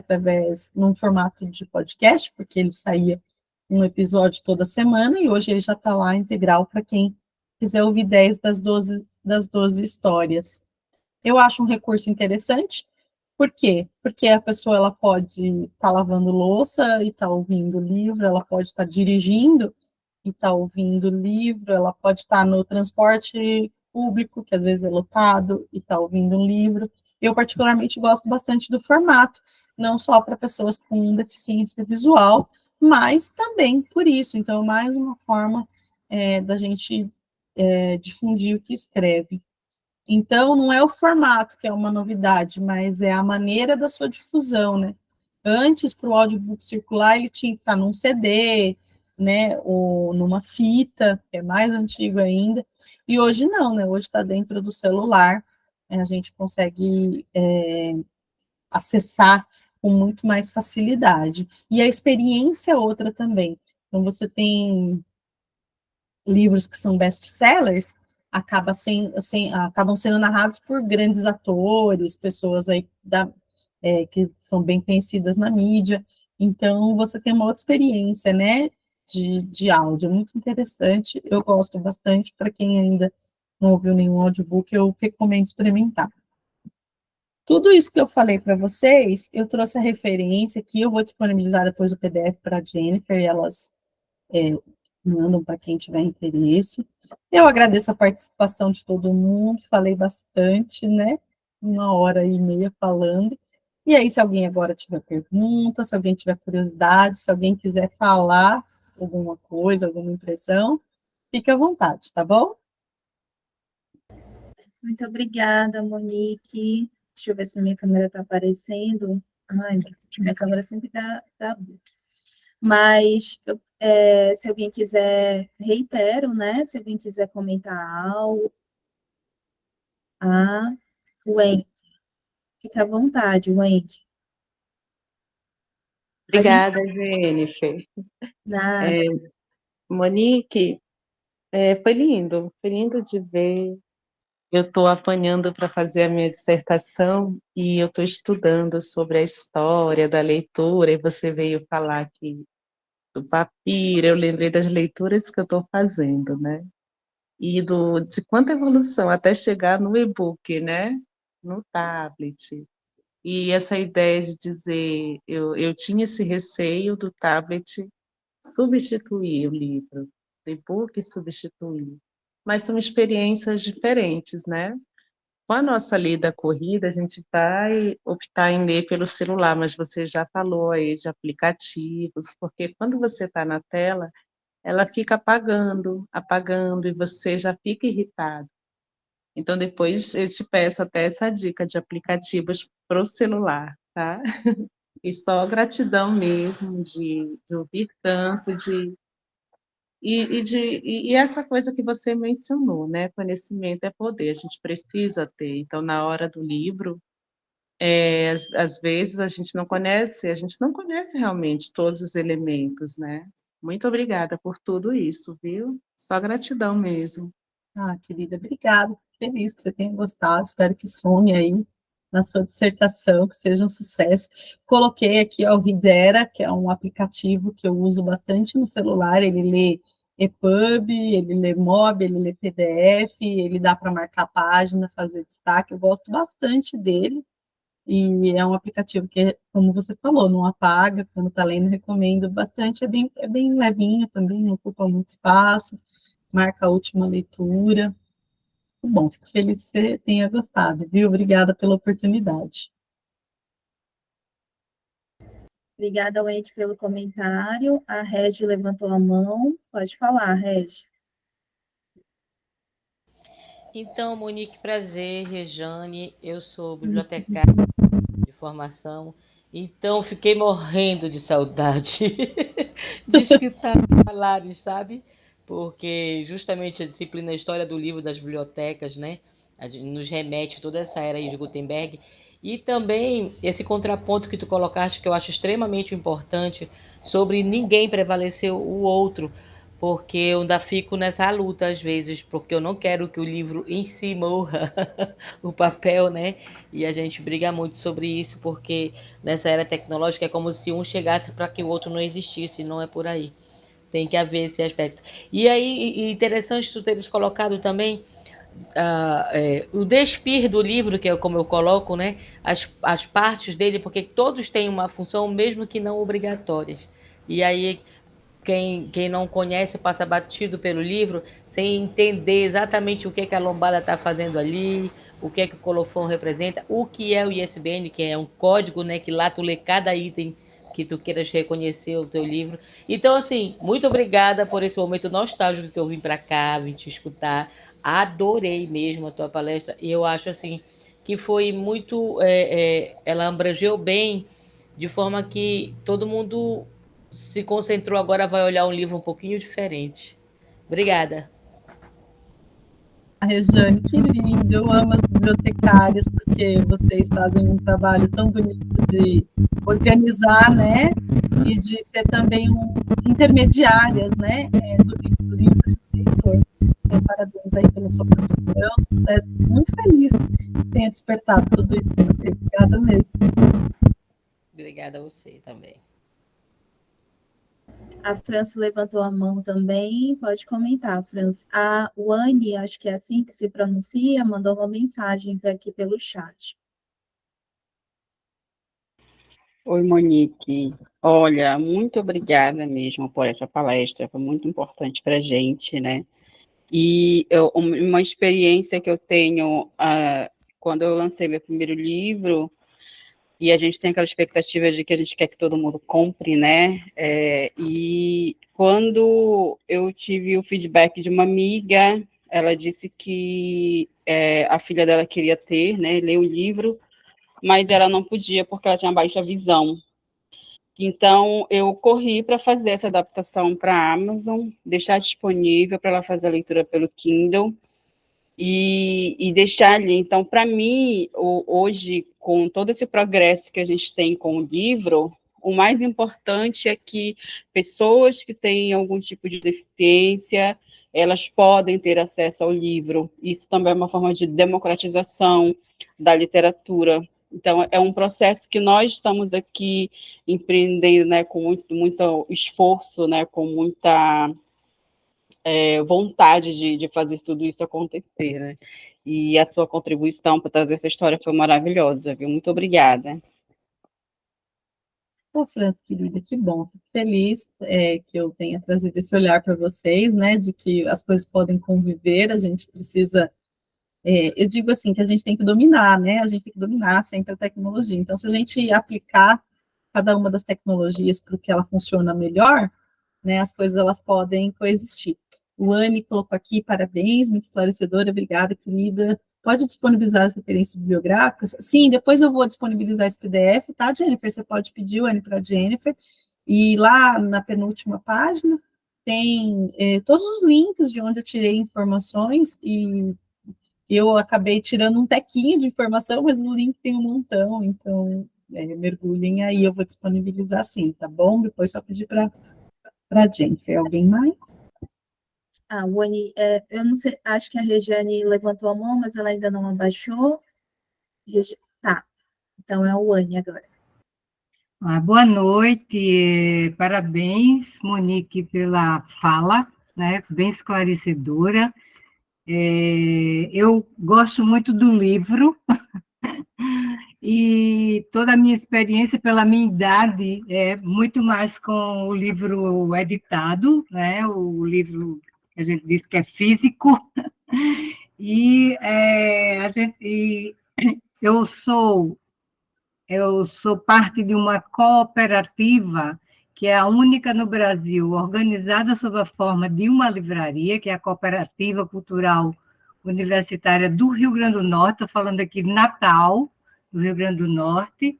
num formato de podcast, porque ele saía um episódio toda semana, e hoje ele já está lá integral para quem quiser ouvir 10 das 12 histórias. Eu acho um recurso interessante. Por quê? Porque a pessoa ela pode estar lavando louça e estar ouvindo o livro, ela pode estar dirigindo e estar ouvindo o livro, ela pode estar no transporte público, que às vezes é lotado e está ouvindo um livro. Eu, particularmente, gosto bastante do formato, não só para pessoas com deficiência visual, mas também por isso. Então, mais uma forma da gente difundir o que escreve. Então, não é o formato que é uma novidade, mas é a maneira da sua difusão, né? Antes, para o audiobook circular, ele tinha que estar num CD, né, ou numa fita, que é mais antigo ainda, e hoje não, né? Hoje está dentro do celular, a gente consegue acessar com muito mais facilidade. E a experiência é outra também. Então, você tem livros que são best-sellers, acabam sendo narrados por grandes atores, pessoas aí que são bem conhecidas na mídia. Então, você tem uma outra experiência, né, de áudio, é muito interessante. Eu gosto bastante. Para quem ainda não ouviu nenhum audiobook, eu recomendo experimentar. Tudo isso que eu falei para vocês, eu trouxe a referência aqui, eu vou disponibilizar depois o PDF para a Jennifer, e elas mandam para quem tiver interesse. Eu agradeço a participação de todo mundo, falei bastante, né? 1h30 falando. E aí, se alguém agora tiver pergunta, se alguém tiver curiosidade, se alguém quiser falar alguma coisa, alguma impressão, fique à vontade, tá bom? Muito obrigada, Monique. Deixa eu ver se minha câmera está aparecendo. Ai, minha câmera sempre dá bug. Mas, se alguém quiser, reitero, né? Se alguém quiser comentar algo, Wendy, fica à vontade, Wendy. Obrigada, Jennifer. Nada. Monique, foi lindo de ver. Eu estou apanhando para fazer a minha dissertação e eu estou estudando sobre a história da leitura, e você veio falar aqui do papiro, eu lembrei das leituras que eu estou fazendo, né? E de quanta evolução até chegar no e-book, né? No tablet. E essa ideia de dizer, eu tinha esse receio do tablet substituir o livro, o e-book substituir. Mas são experiências diferentes, né? Com a nossa lida corrida, a gente vai optar em ler pelo celular, mas você já falou aí de aplicativos, porque quando você está na tela, ela fica apagando, apagando, e você já fica irritado. Então, depois eu te peço até essa dica de aplicativos para o celular, tá? E só gratidão mesmo de ouvir tanto, e essa coisa que você mencionou, né? Conhecimento é poder, a gente precisa ter. Então, na hora do livro, às vezes a gente não conhece realmente todos os elementos, né? Muito obrigada por tudo isso, viu? Só gratidão mesmo. Querida, obrigada. Feliz que você tenha gostado. Espero que some aí na sua dissertação, que seja um sucesso. Coloquei aqui o Ridera, que é um aplicativo que eu uso bastante no celular. Ele lê EPUB, ele lê MOB, ele lê PDF, ele dá para marcar página, fazer destaque. Eu gosto bastante dele. E é um aplicativo que, como você falou, não apaga. Quando está lendo, recomendo bastante. É bem levinho também, não ocupa muito espaço, marca a última leitura. Muito bom, fico feliz que você tenha gostado, viu? Obrigada pela oportunidade. Obrigada, Wendy, pelo comentário. A Regi levantou a mão. Pode falar, Regi. Então, Monique, prazer, Rejane, eu sou bibliotecária de formação, então fiquei morrendo de saudade de escutar falarem, sabe? Porque justamente a disciplina História do Livro das Bibliotecas, né? A gente nos remete a toda essa era aí de Gutenberg, e também esse contraponto que tu colocaste, que eu acho extremamente importante, sobre ninguém prevalecer o outro, porque eu ainda fico nessa luta às vezes, porque eu não quero que o livro em si morra, o papel, né? E a gente briga muito sobre isso, porque nessa era tecnológica é como se um chegasse para que o outro não existisse, não é por aí. Tem que haver esse aspecto. E aí, interessante tu teres colocado também o despir do livro, que é como eu coloco, né? As partes dele, porque todos têm uma função, mesmo que não obrigatórias. E aí quem não conhece passa batido pelo livro sem entender exatamente o que a lombada está fazendo ali, o que o colofão representa, o que é o ISBN, que é um código, né, que lá tu lê cada item que tu queiras reconhecer o teu livro. Então, assim, muito obrigada por esse momento nostálgico que eu vim para cá, vim te escutar. Adorei mesmo a tua palestra e eu acho, assim, que foi muito... ela abrangeu bem, de forma que todo mundo se concentrou, agora vai olhar um livro um pouquinho diferente. Obrigada. A Rejane, que lindo, eu amo as bibliotecárias, porque vocês fazem um trabalho tão bonito de organizar, né, e de ser também intermediárias, né, do livro do leitor. Então, parabéns aí pela sua profissão, sucesso, muito feliz que tenha despertado tudo isso em você, obrigada mesmo. Obrigada a você também. A França levantou a mão também, pode comentar, França. A Wani, acho que é assim que se pronuncia, mandou uma mensagem aqui pelo chat. Oi, Monique. Olha, muito obrigada mesmo por essa palestra, foi muito importante para a gente, né? E uma experiência que eu tenho quando eu lancei meu primeiro livro, e a gente tem aquela expectativa de que a gente quer que todo mundo compre, né? E quando eu tive o feedback de uma amiga, ela disse que a filha dela queria ter, né, ler o livro, mas ela não podia porque ela tinha baixa visão. Então, eu corri para fazer essa adaptação para a Amazon, deixar disponível para ela fazer a leitura pelo Kindle e deixar ali. Então, para mim, hoje, com todo esse progresso que a gente tem com o livro, o mais importante é que pessoas que têm algum tipo de deficiência, elas podem ter acesso ao livro. Isso também é uma forma de democratização da literatura. Então, é um processo que nós estamos aqui empreendendo, né, com muito esforço, né, com muita vontade de fazer tudo isso acontecer, né? E a sua contribuição para trazer essa história foi maravilhosa, viu? Muito obrigada. Ô, França, querida, que bom, fico feliz que eu tenha trazido esse olhar para vocês, né, de que as coisas podem conviver, a gente precisa, eu digo assim, que a gente tem que dominar, né, a gente tem que dominar sempre a tecnologia, então se a gente aplicar cada uma das tecnologias para o que ela funciona melhor, né, as coisas elas podem coexistir. O Anne colocou aqui, parabéns, muito esclarecedora, obrigada, querida. Pode disponibilizar as referências bibliográficas? Sim, depois eu vou disponibilizar esse PDF, tá, Jennifer? Você pode pedir o Anne para a Jennifer, e lá na penúltima página tem todos os links de onde eu tirei informações, e eu acabei tirando um tequinho de informação, mas o link tem um montão, então mergulhem aí, eu vou disponibilizar sim, tá bom? Depois só pedir para Jennifer. Alguém mais? A Wani, eu não sei, acho que a Regiane levantou a mão, mas ela ainda não abaixou. Tá, então é a Wani agora. Boa noite, parabéns, Monique, pela fala, né, bem esclarecedora. Eu gosto muito do livro, e toda a minha experiência, pela minha idade, é muito mais com o livro editado, né, o livro que a gente diz que é físico, e, eu sou parte de uma cooperativa que é a única no Brasil, organizada sob a forma de uma livraria, que é a Cooperativa Cultural Universitária do Rio Grande do Norte, estou falando aqui de Natal, do Rio Grande do Norte,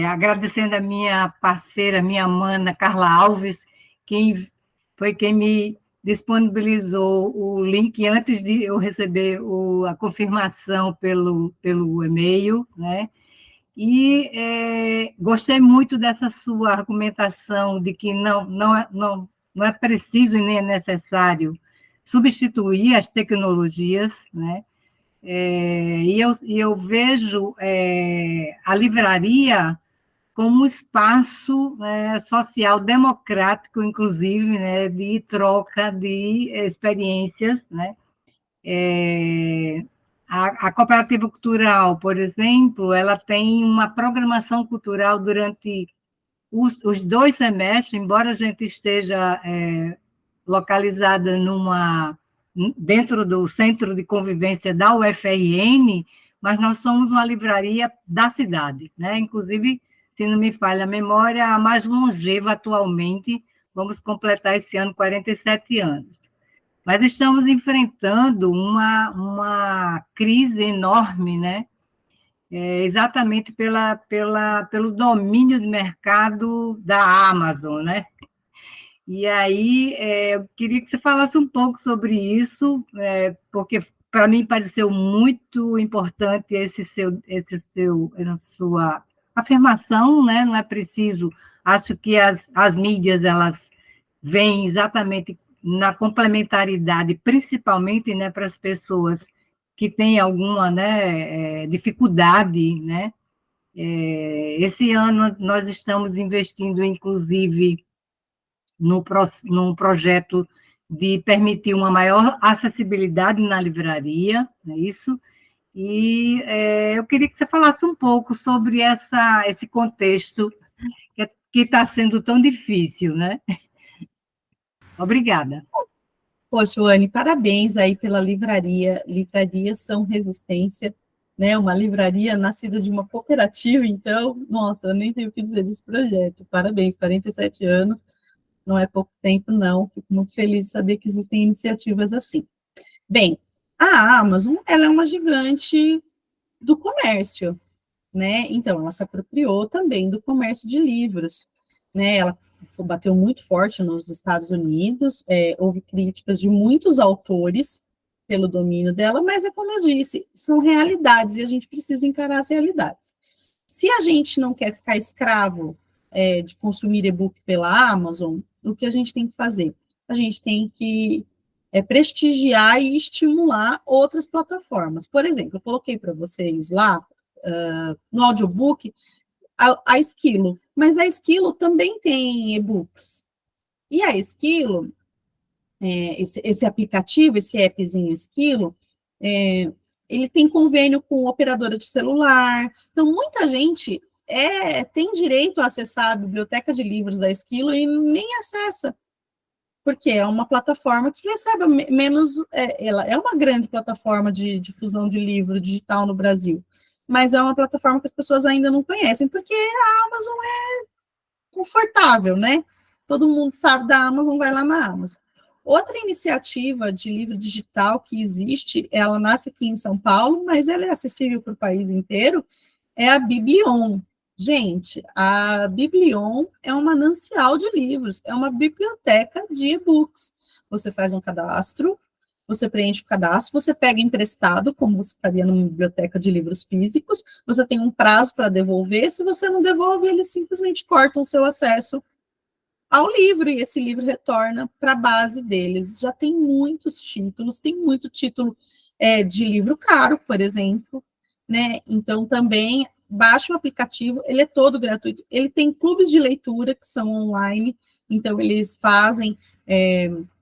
agradecendo a minha parceira, minha mana, Carla Alves, foi quem me disponibilizou o link antes de eu receber a confirmação pelo e-mail, né? E gostei muito dessa sua argumentação de que não é preciso e nem é necessário substituir as tecnologias, né? E eu vejo a livraria como um espaço social democrático, inclusive, né, de troca de experiências, né? A cooperativa cultural, por exemplo, ela tem uma programação cultural durante os 2 semestres, embora a gente esteja localizada dentro do Centro de Convivência da UFRN, mas nós somos uma livraria da cidade, né? Inclusive, se não me falha a memória, a mais longeva atualmente, vamos completar esse ano 47 anos. Mas estamos enfrentando uma crise enorme, né? Exatamente pelo domínio de mercado da Amazon, né? E aí, eu queria que você falasse um pouco sobre isso, porque para mim pareceu muito importante essa sua afirmação, né? Não é preciso, acho que as mídias, elas vêm exatamente na complementaridade, principalmente, né, para as pessoas que têm alguma, né, dificuldade, né? Esse ano nós estamos investindo, inclusive, num projeto de permitir uma maior acessibilidade na livraria, não é isso? E eu queria que você falasse um pouco sobre esse contexto que está sendo tão difícil, né? Obrigada. Poxa, Anne, parabéns aí pela livraria. Livrarias são resistência, né? Uma livraria nascida de uma cooperativa, então, nossa, eu nem sei o que dizer desse projeto. Parabéns, 47 anos, não é pouco tempo, não. Fico muito feliz de saber que existem iniciativas assim. Bem, a Amazon, ela é uma gigante do comércio, né? Então, ela se apropriou também do comércio de livros, né? Ela bateu muito forte nos Estados Unidos, houve críticas de muitos autores pelo domínio dela, mas é como eu disse, são realidades e a gente precisa encarar as realidades. Se a gente não quer ficar escravo de consumir e-book pela Amazon, o que a gente tem que fazer? A gente tem que prestigiar e estimular outras plataformas. Por exemplo, eu coloquei para vocês lá, no audiobook, a Esquilo, mas a Esquilo também tem e-books. E a Esquilo, esse aplicativo, esse appzinho Esquilo, ele tem convênio com operadora de celular. Então, muita gente tem direito a acessar a biblioteca de livros da Esquilo e nem acessa, porque é uma plataforma que recebe menos, ela é uma grande plataforma de difusão de livro digital no Brasil, mas é uma plataforma que as pessoas ainda não conhecem, porque a Amazon é confortável, né? Todo mundo sabe da Amazon, vai lá na Amazon. Outra iniciativa de livro digital que existe, ela nasce aqui em São Paulo, mas ela é acessível para o país inteiro, é a Biblion. Gente, a Biblion é um manancial de livros, é uma biblioteca de e-books. Você faz um cadastro, você preenche o cadastro, você pega emprestado, como você faria numa biblioteca de livros físicos, você tem um prazo para devolver, se você não devolve, eles simplesmente cortam o seu acesso ao livro, e esse livro retorna para a base deles. Já tem muitos títulos, tem muito título de livro caro, por exemplo, né? Então, também, baixa o aplicativo, ele é todo gratuito, ele tem clubes de leitura que são online, então eles fazem...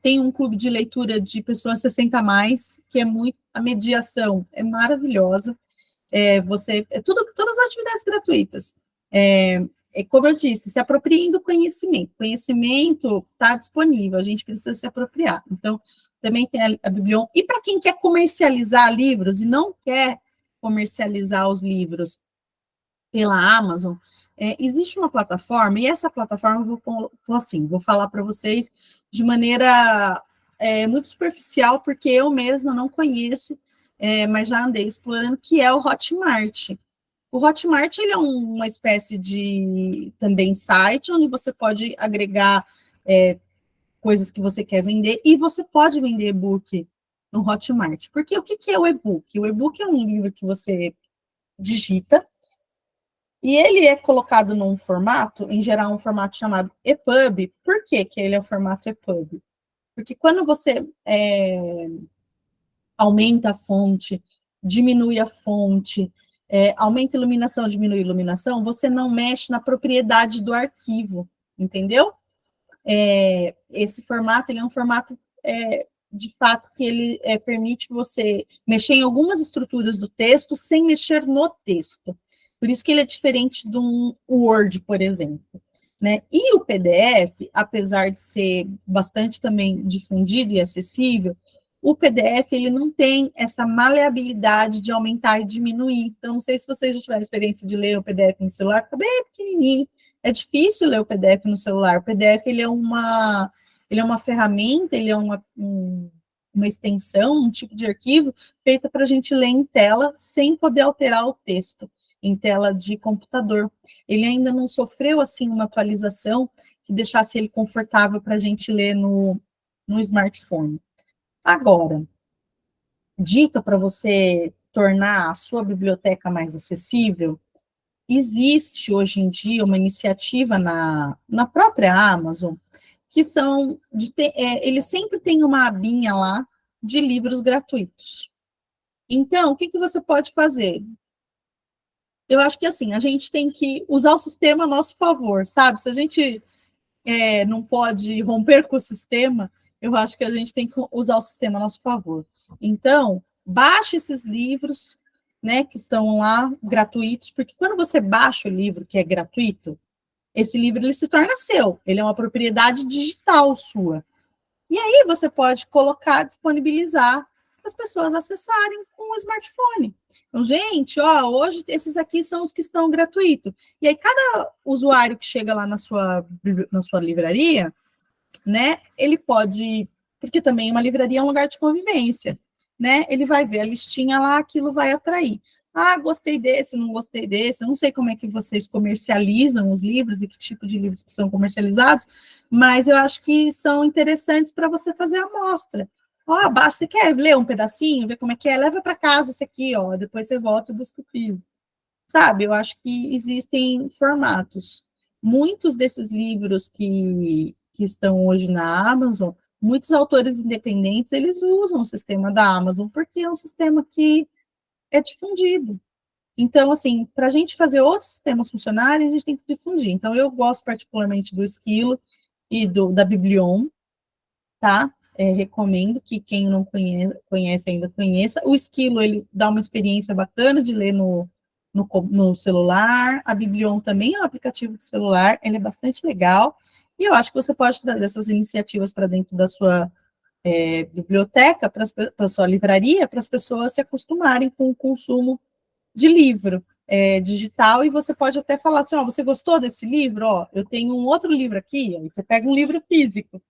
tem um clube de leitura de pessoas 60 a mais, que é muito, a mediação é maravilhosa, todas as atividades gratuitas, como eu disse, se apropriem do conhecimento está disponível, a gente precisa se apropriar, então também tem a Biblion, e para quem quer comercializar livros e não quer comercializar os livros pela Amazon, existe uma plataforma, e essa plataforma, vou falar para vocês de maneira muito superficial, porque eu mesma não conheço, mas já andei explorando, que é o Hotmart. O Hotmart, ele é uma espécie de, também, site, onde você pode agregar coisas que você quer vender, e você pode vender e-book no Hotmart. Porque o que é o e-book? O e-book é um livro que você digita, e ele é colocado num formato, em geral um formato chamado EPUB. Por que ele é o formato EPUB? Porque quando você aumenta a fonte, diminui a fonte, aumenta a iluminação, diminui a iluminação, você não mexe na propriedade do arquivo, entendeu? Esse formato, ele é um formato, de fato, que ele permite você mexer em algumas estruturas do texto sem mexer no texto. Por isso que ele é diferente de um Word, por exemplo. né? E o PDF, apesar de ser bastante também difundido e acessível, o PDF ele não tem essa maleabilidade de aumentar e diminuir. Então, não sei se vocês já tiveram experiência de ler o PDF no celular, fica bem pequenininho. É difícil ler o PDF no celular. O PDF ele é uma ferramenta, ele é uma extensão, um tipo de arquivo feita para a gente ler em tela sem poder alterar o texto, em tela de computador. Ele ainda não sofreu assim uma atualização que deixasse ele confortável para a gente ler no smartphone. Agora, dica para você tornar a sua biblioteca mais acessível, existe hoje em dia uma iniciativa na própria Amazon, que são, eles sempre têm uma abinha lá de livros gratuitos. Então, o que você pode fazer? Eu acho que assim, a gente tem que usar o sistema a nosso favor, sabe? Se a gente não pode romper com o sistema, eu acho que a gente tem que usar o sistema a nosso favor. Então, baixe esses livros, né, que estão lá gratuitos, porque quando você baixa o livro que é gratuito, esse livro ele se torna seu, ele é uma propriedade digital sua. E aí você pode colocar, disponibilizar para as pessoas acessarem com o smartphone. Então, gente, hoje esses aqui são os que estão gratuitos. E aí cada usuário que chega lá na sua livraria, né, ele pode, porque também uma livraria é um lugar de convivência, né, ele vai ver a listinha lá, aquilo vai atrair. Gostei desse, não gostei desse, eu não sei como é que vocês comercializam os livros e que tipo de livros que são comercializados, mas eu acho que são interessantes para você fazer a amostra. Basta, você quer ler um pedacinho, ver como é que é? Leva para casa esse aqui, depois você volta e busca o físico. Sabe, eu acho que existem formatos. Muitos desses livros que estão hoje na Amazon, muitos autores independentes, eles usam o sistema da Amazon, porque é um sistema que é difundido. Então, assim, para a gente fazer outros sistemas funcionarem, a gente tem que difundir. Então, eu gosto particularmente do Esquilo e da Biblion, tá? Recomendo que quem não conhece ainda conheça. O Esquilo, ele dá uma experiência bacana de ler no celular. A Biblion também é um aplicativo de celular, ele é bastante legal. E eu acho que você pode trazer essas iniciativas para dentro da sua biblioteca, para a sua livraria, para as pessoas se acostumarem com o consumo de livro digital, e você pode até falar assim, você gostou desse livro? Eu tenho um outro livro aqui, aí você pega um livro físico,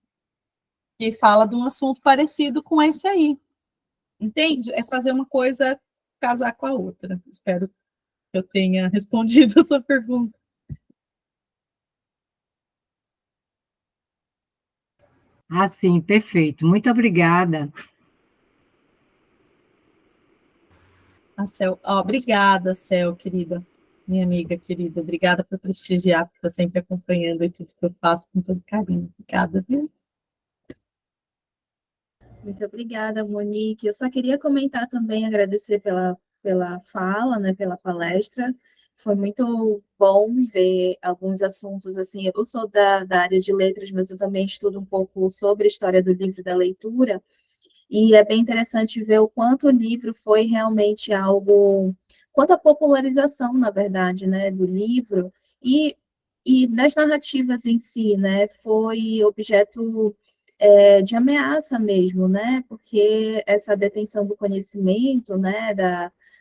que fala de um assunto parecido com esse aí, entende? É fazer uma coisa casar com a outra. Espero que eu tenha respondido a sua pergunta. Sim, perfeito. Muito obrigada. Obrigada, Cel, querida, minha amiga querida. Obrigada por prestigiar, por estar sempre acompanhando e tudo que eu faço com todo carinho. Obrigada, viu? Muito obrigada, Monique. Eu só queria comentar também, agradecer pela fala, né, pela palestra. Foi muito bom ver alguns assuntos, assim, eu sou da área de letras, mas eu também estudo um pouco sobre a história do livro e da leitura, e é bem interessante ver o quanto o livro foi realmente algo, quanto a popularização, na verdade, né, do livro, e das narrativas em si, né, foi objeto de ameaça mesmo, né, porque essa detenção do conhecimento, né,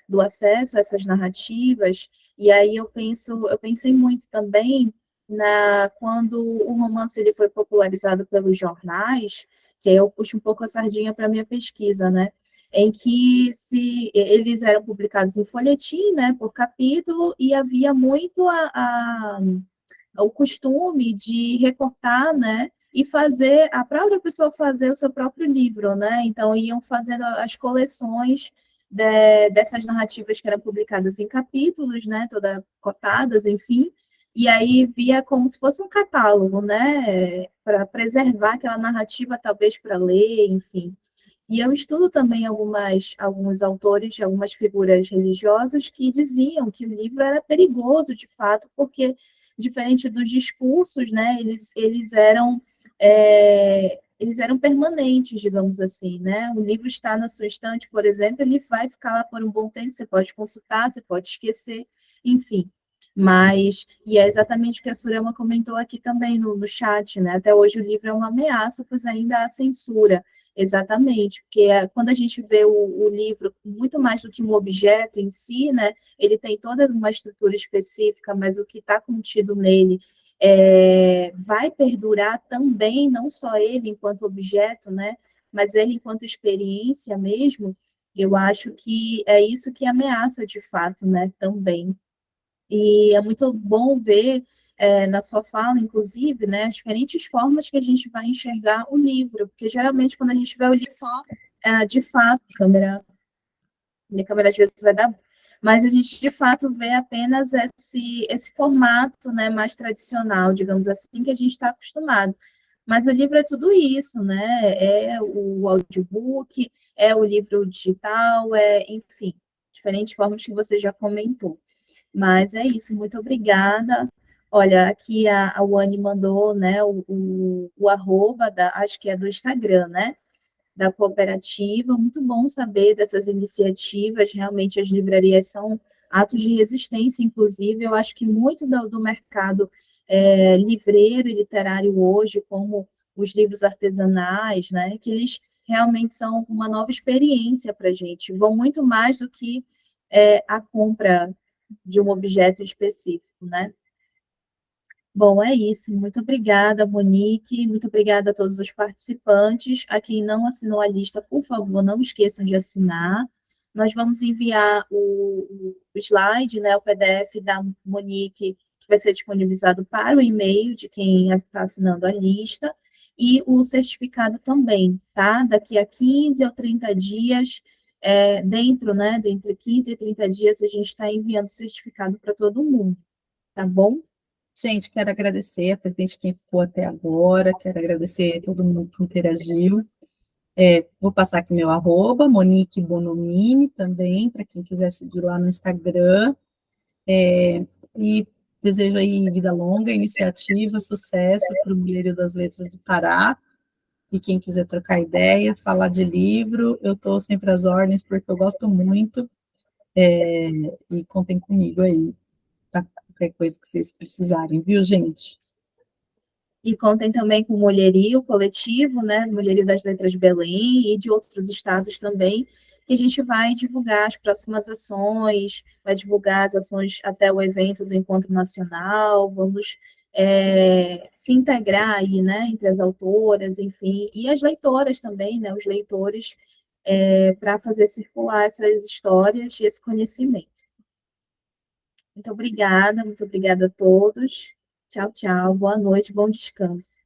do acesso a essas narrativas, e aí eu pensei muito também quando o romance ele foi popularizado pelos jornais, que aí eu puxo um pouco a sardinha para a minha pesquisa, né? Em que eles eram publicados em folhetim, né, por capítulo, e havia muito o costume de recortar, né, e fazer, a própria pessoa fazer o seu próprio livro, né? Então, iam fazendo as coleções dessas narrativas que eram publicadas em capítulos, né, todas cotadas, enfim, e aí via como se fosse um catálogo, né, para preservar aquela narrativa, talvez para ler, enfim. E eu estudo também alguns autores, algumas figuras religiosas que diziam que o livro era perigoso, de fato, porque, diferente dos discursos, né, eles eram permanentes, digamos assim, né? O livro está na sua estante, por exemplo, ele vai ficar lá por um bom tempo, você pode consultar, você pode esquecer, enfim. E é exatamente o que a Surama comentou aqui também no chat, né? Até hoje o livro é uma ameaça, pois ainda há censura. Exatamente, porque quando a gente vê o livro muito mais do que um objeto em si, né? Ele tem toda uma estrutura específica, mas o que está contido nele vai perdurar também, não só ele enquanto objeto, né? Mas ele enquanto experiência mesmo. Eu acho que é isso que ameaça de fato, né? Também. E é muito bom ver na sua fala, inclusive, né, as diferentes formas que a gente vai enxergar o livro, porque geralmente quando a gente vê o livro só, de fato, minha câmera às vezes vai dar, mas a gente de fato vê apenas esse formato, né, mais tradicional, digamos assim, que a gente está acostumado. Mas o livro é tudo isso, né? É o audiobook, é o livro digital, enfim, diferentes formas que você já comentou. Mas é isso, muito obrigada. Olha, aqui a Wani mandou, né, o arroba, acho que é do Instagram, né, da cooperativa. Muito bom saber dessas iniciativas. Realmente as livrarias são atos de resistência, inclusive. Eu acho que muito do mercado livreiro e literário hoje, como os livros artesanais, né, que eles realmente são uma nova experiência para a gente. Vão muito mais do que a compra de um objeto específico, né? Bom, é isso. Muito obrigada, Monique. Muito obrigada a todos os participantes. A quem não assinou a lista, por favor, não esqueçam de assinar. Nós vamos enviar o slide, né, o PDF da Monique, que vai ser disponibilizado para o e-mail de quem está assinando a lista, e o certificado também, tá? Daqui a 15 ou 30 dias, dentro, né, entre 15 e 30 dias, a gente está enviando o certificado para todo mundo, tá bom? Gente, quero agradecer a presença de quem ficou até agora, quero agradecer a todo mundo que interagiu. Vou passar aqui meu arroba, Monique Bonomini também, para quem quiser seguir lá no Instagram. E desejo aí vida longa, iniciativa, sucesso para o Milheiro das Letras do Pará. E quem quiser trocar ideia, falar de livro, eu estou sempre às ordens, porque eu gosto muito. E contem comigo aí, para qualquer coisa que vocês precisarem, viu, gente? E contem também com o Mulherio Coletivo, né, Mulherio das Letras de Belém e de outros estados também, que a gente vai divulgar as próximas ações, vai divulgar as ações até o evento do Encontro Nacional, vamos se integrar aí, né, entre as autoras, enfim, e as leitoras também, né, os leitores, para fazer circular essas histórias e esse conhecimento. Muito obrigada a todos. Tchau, tchau. Boa noite, bom descanso.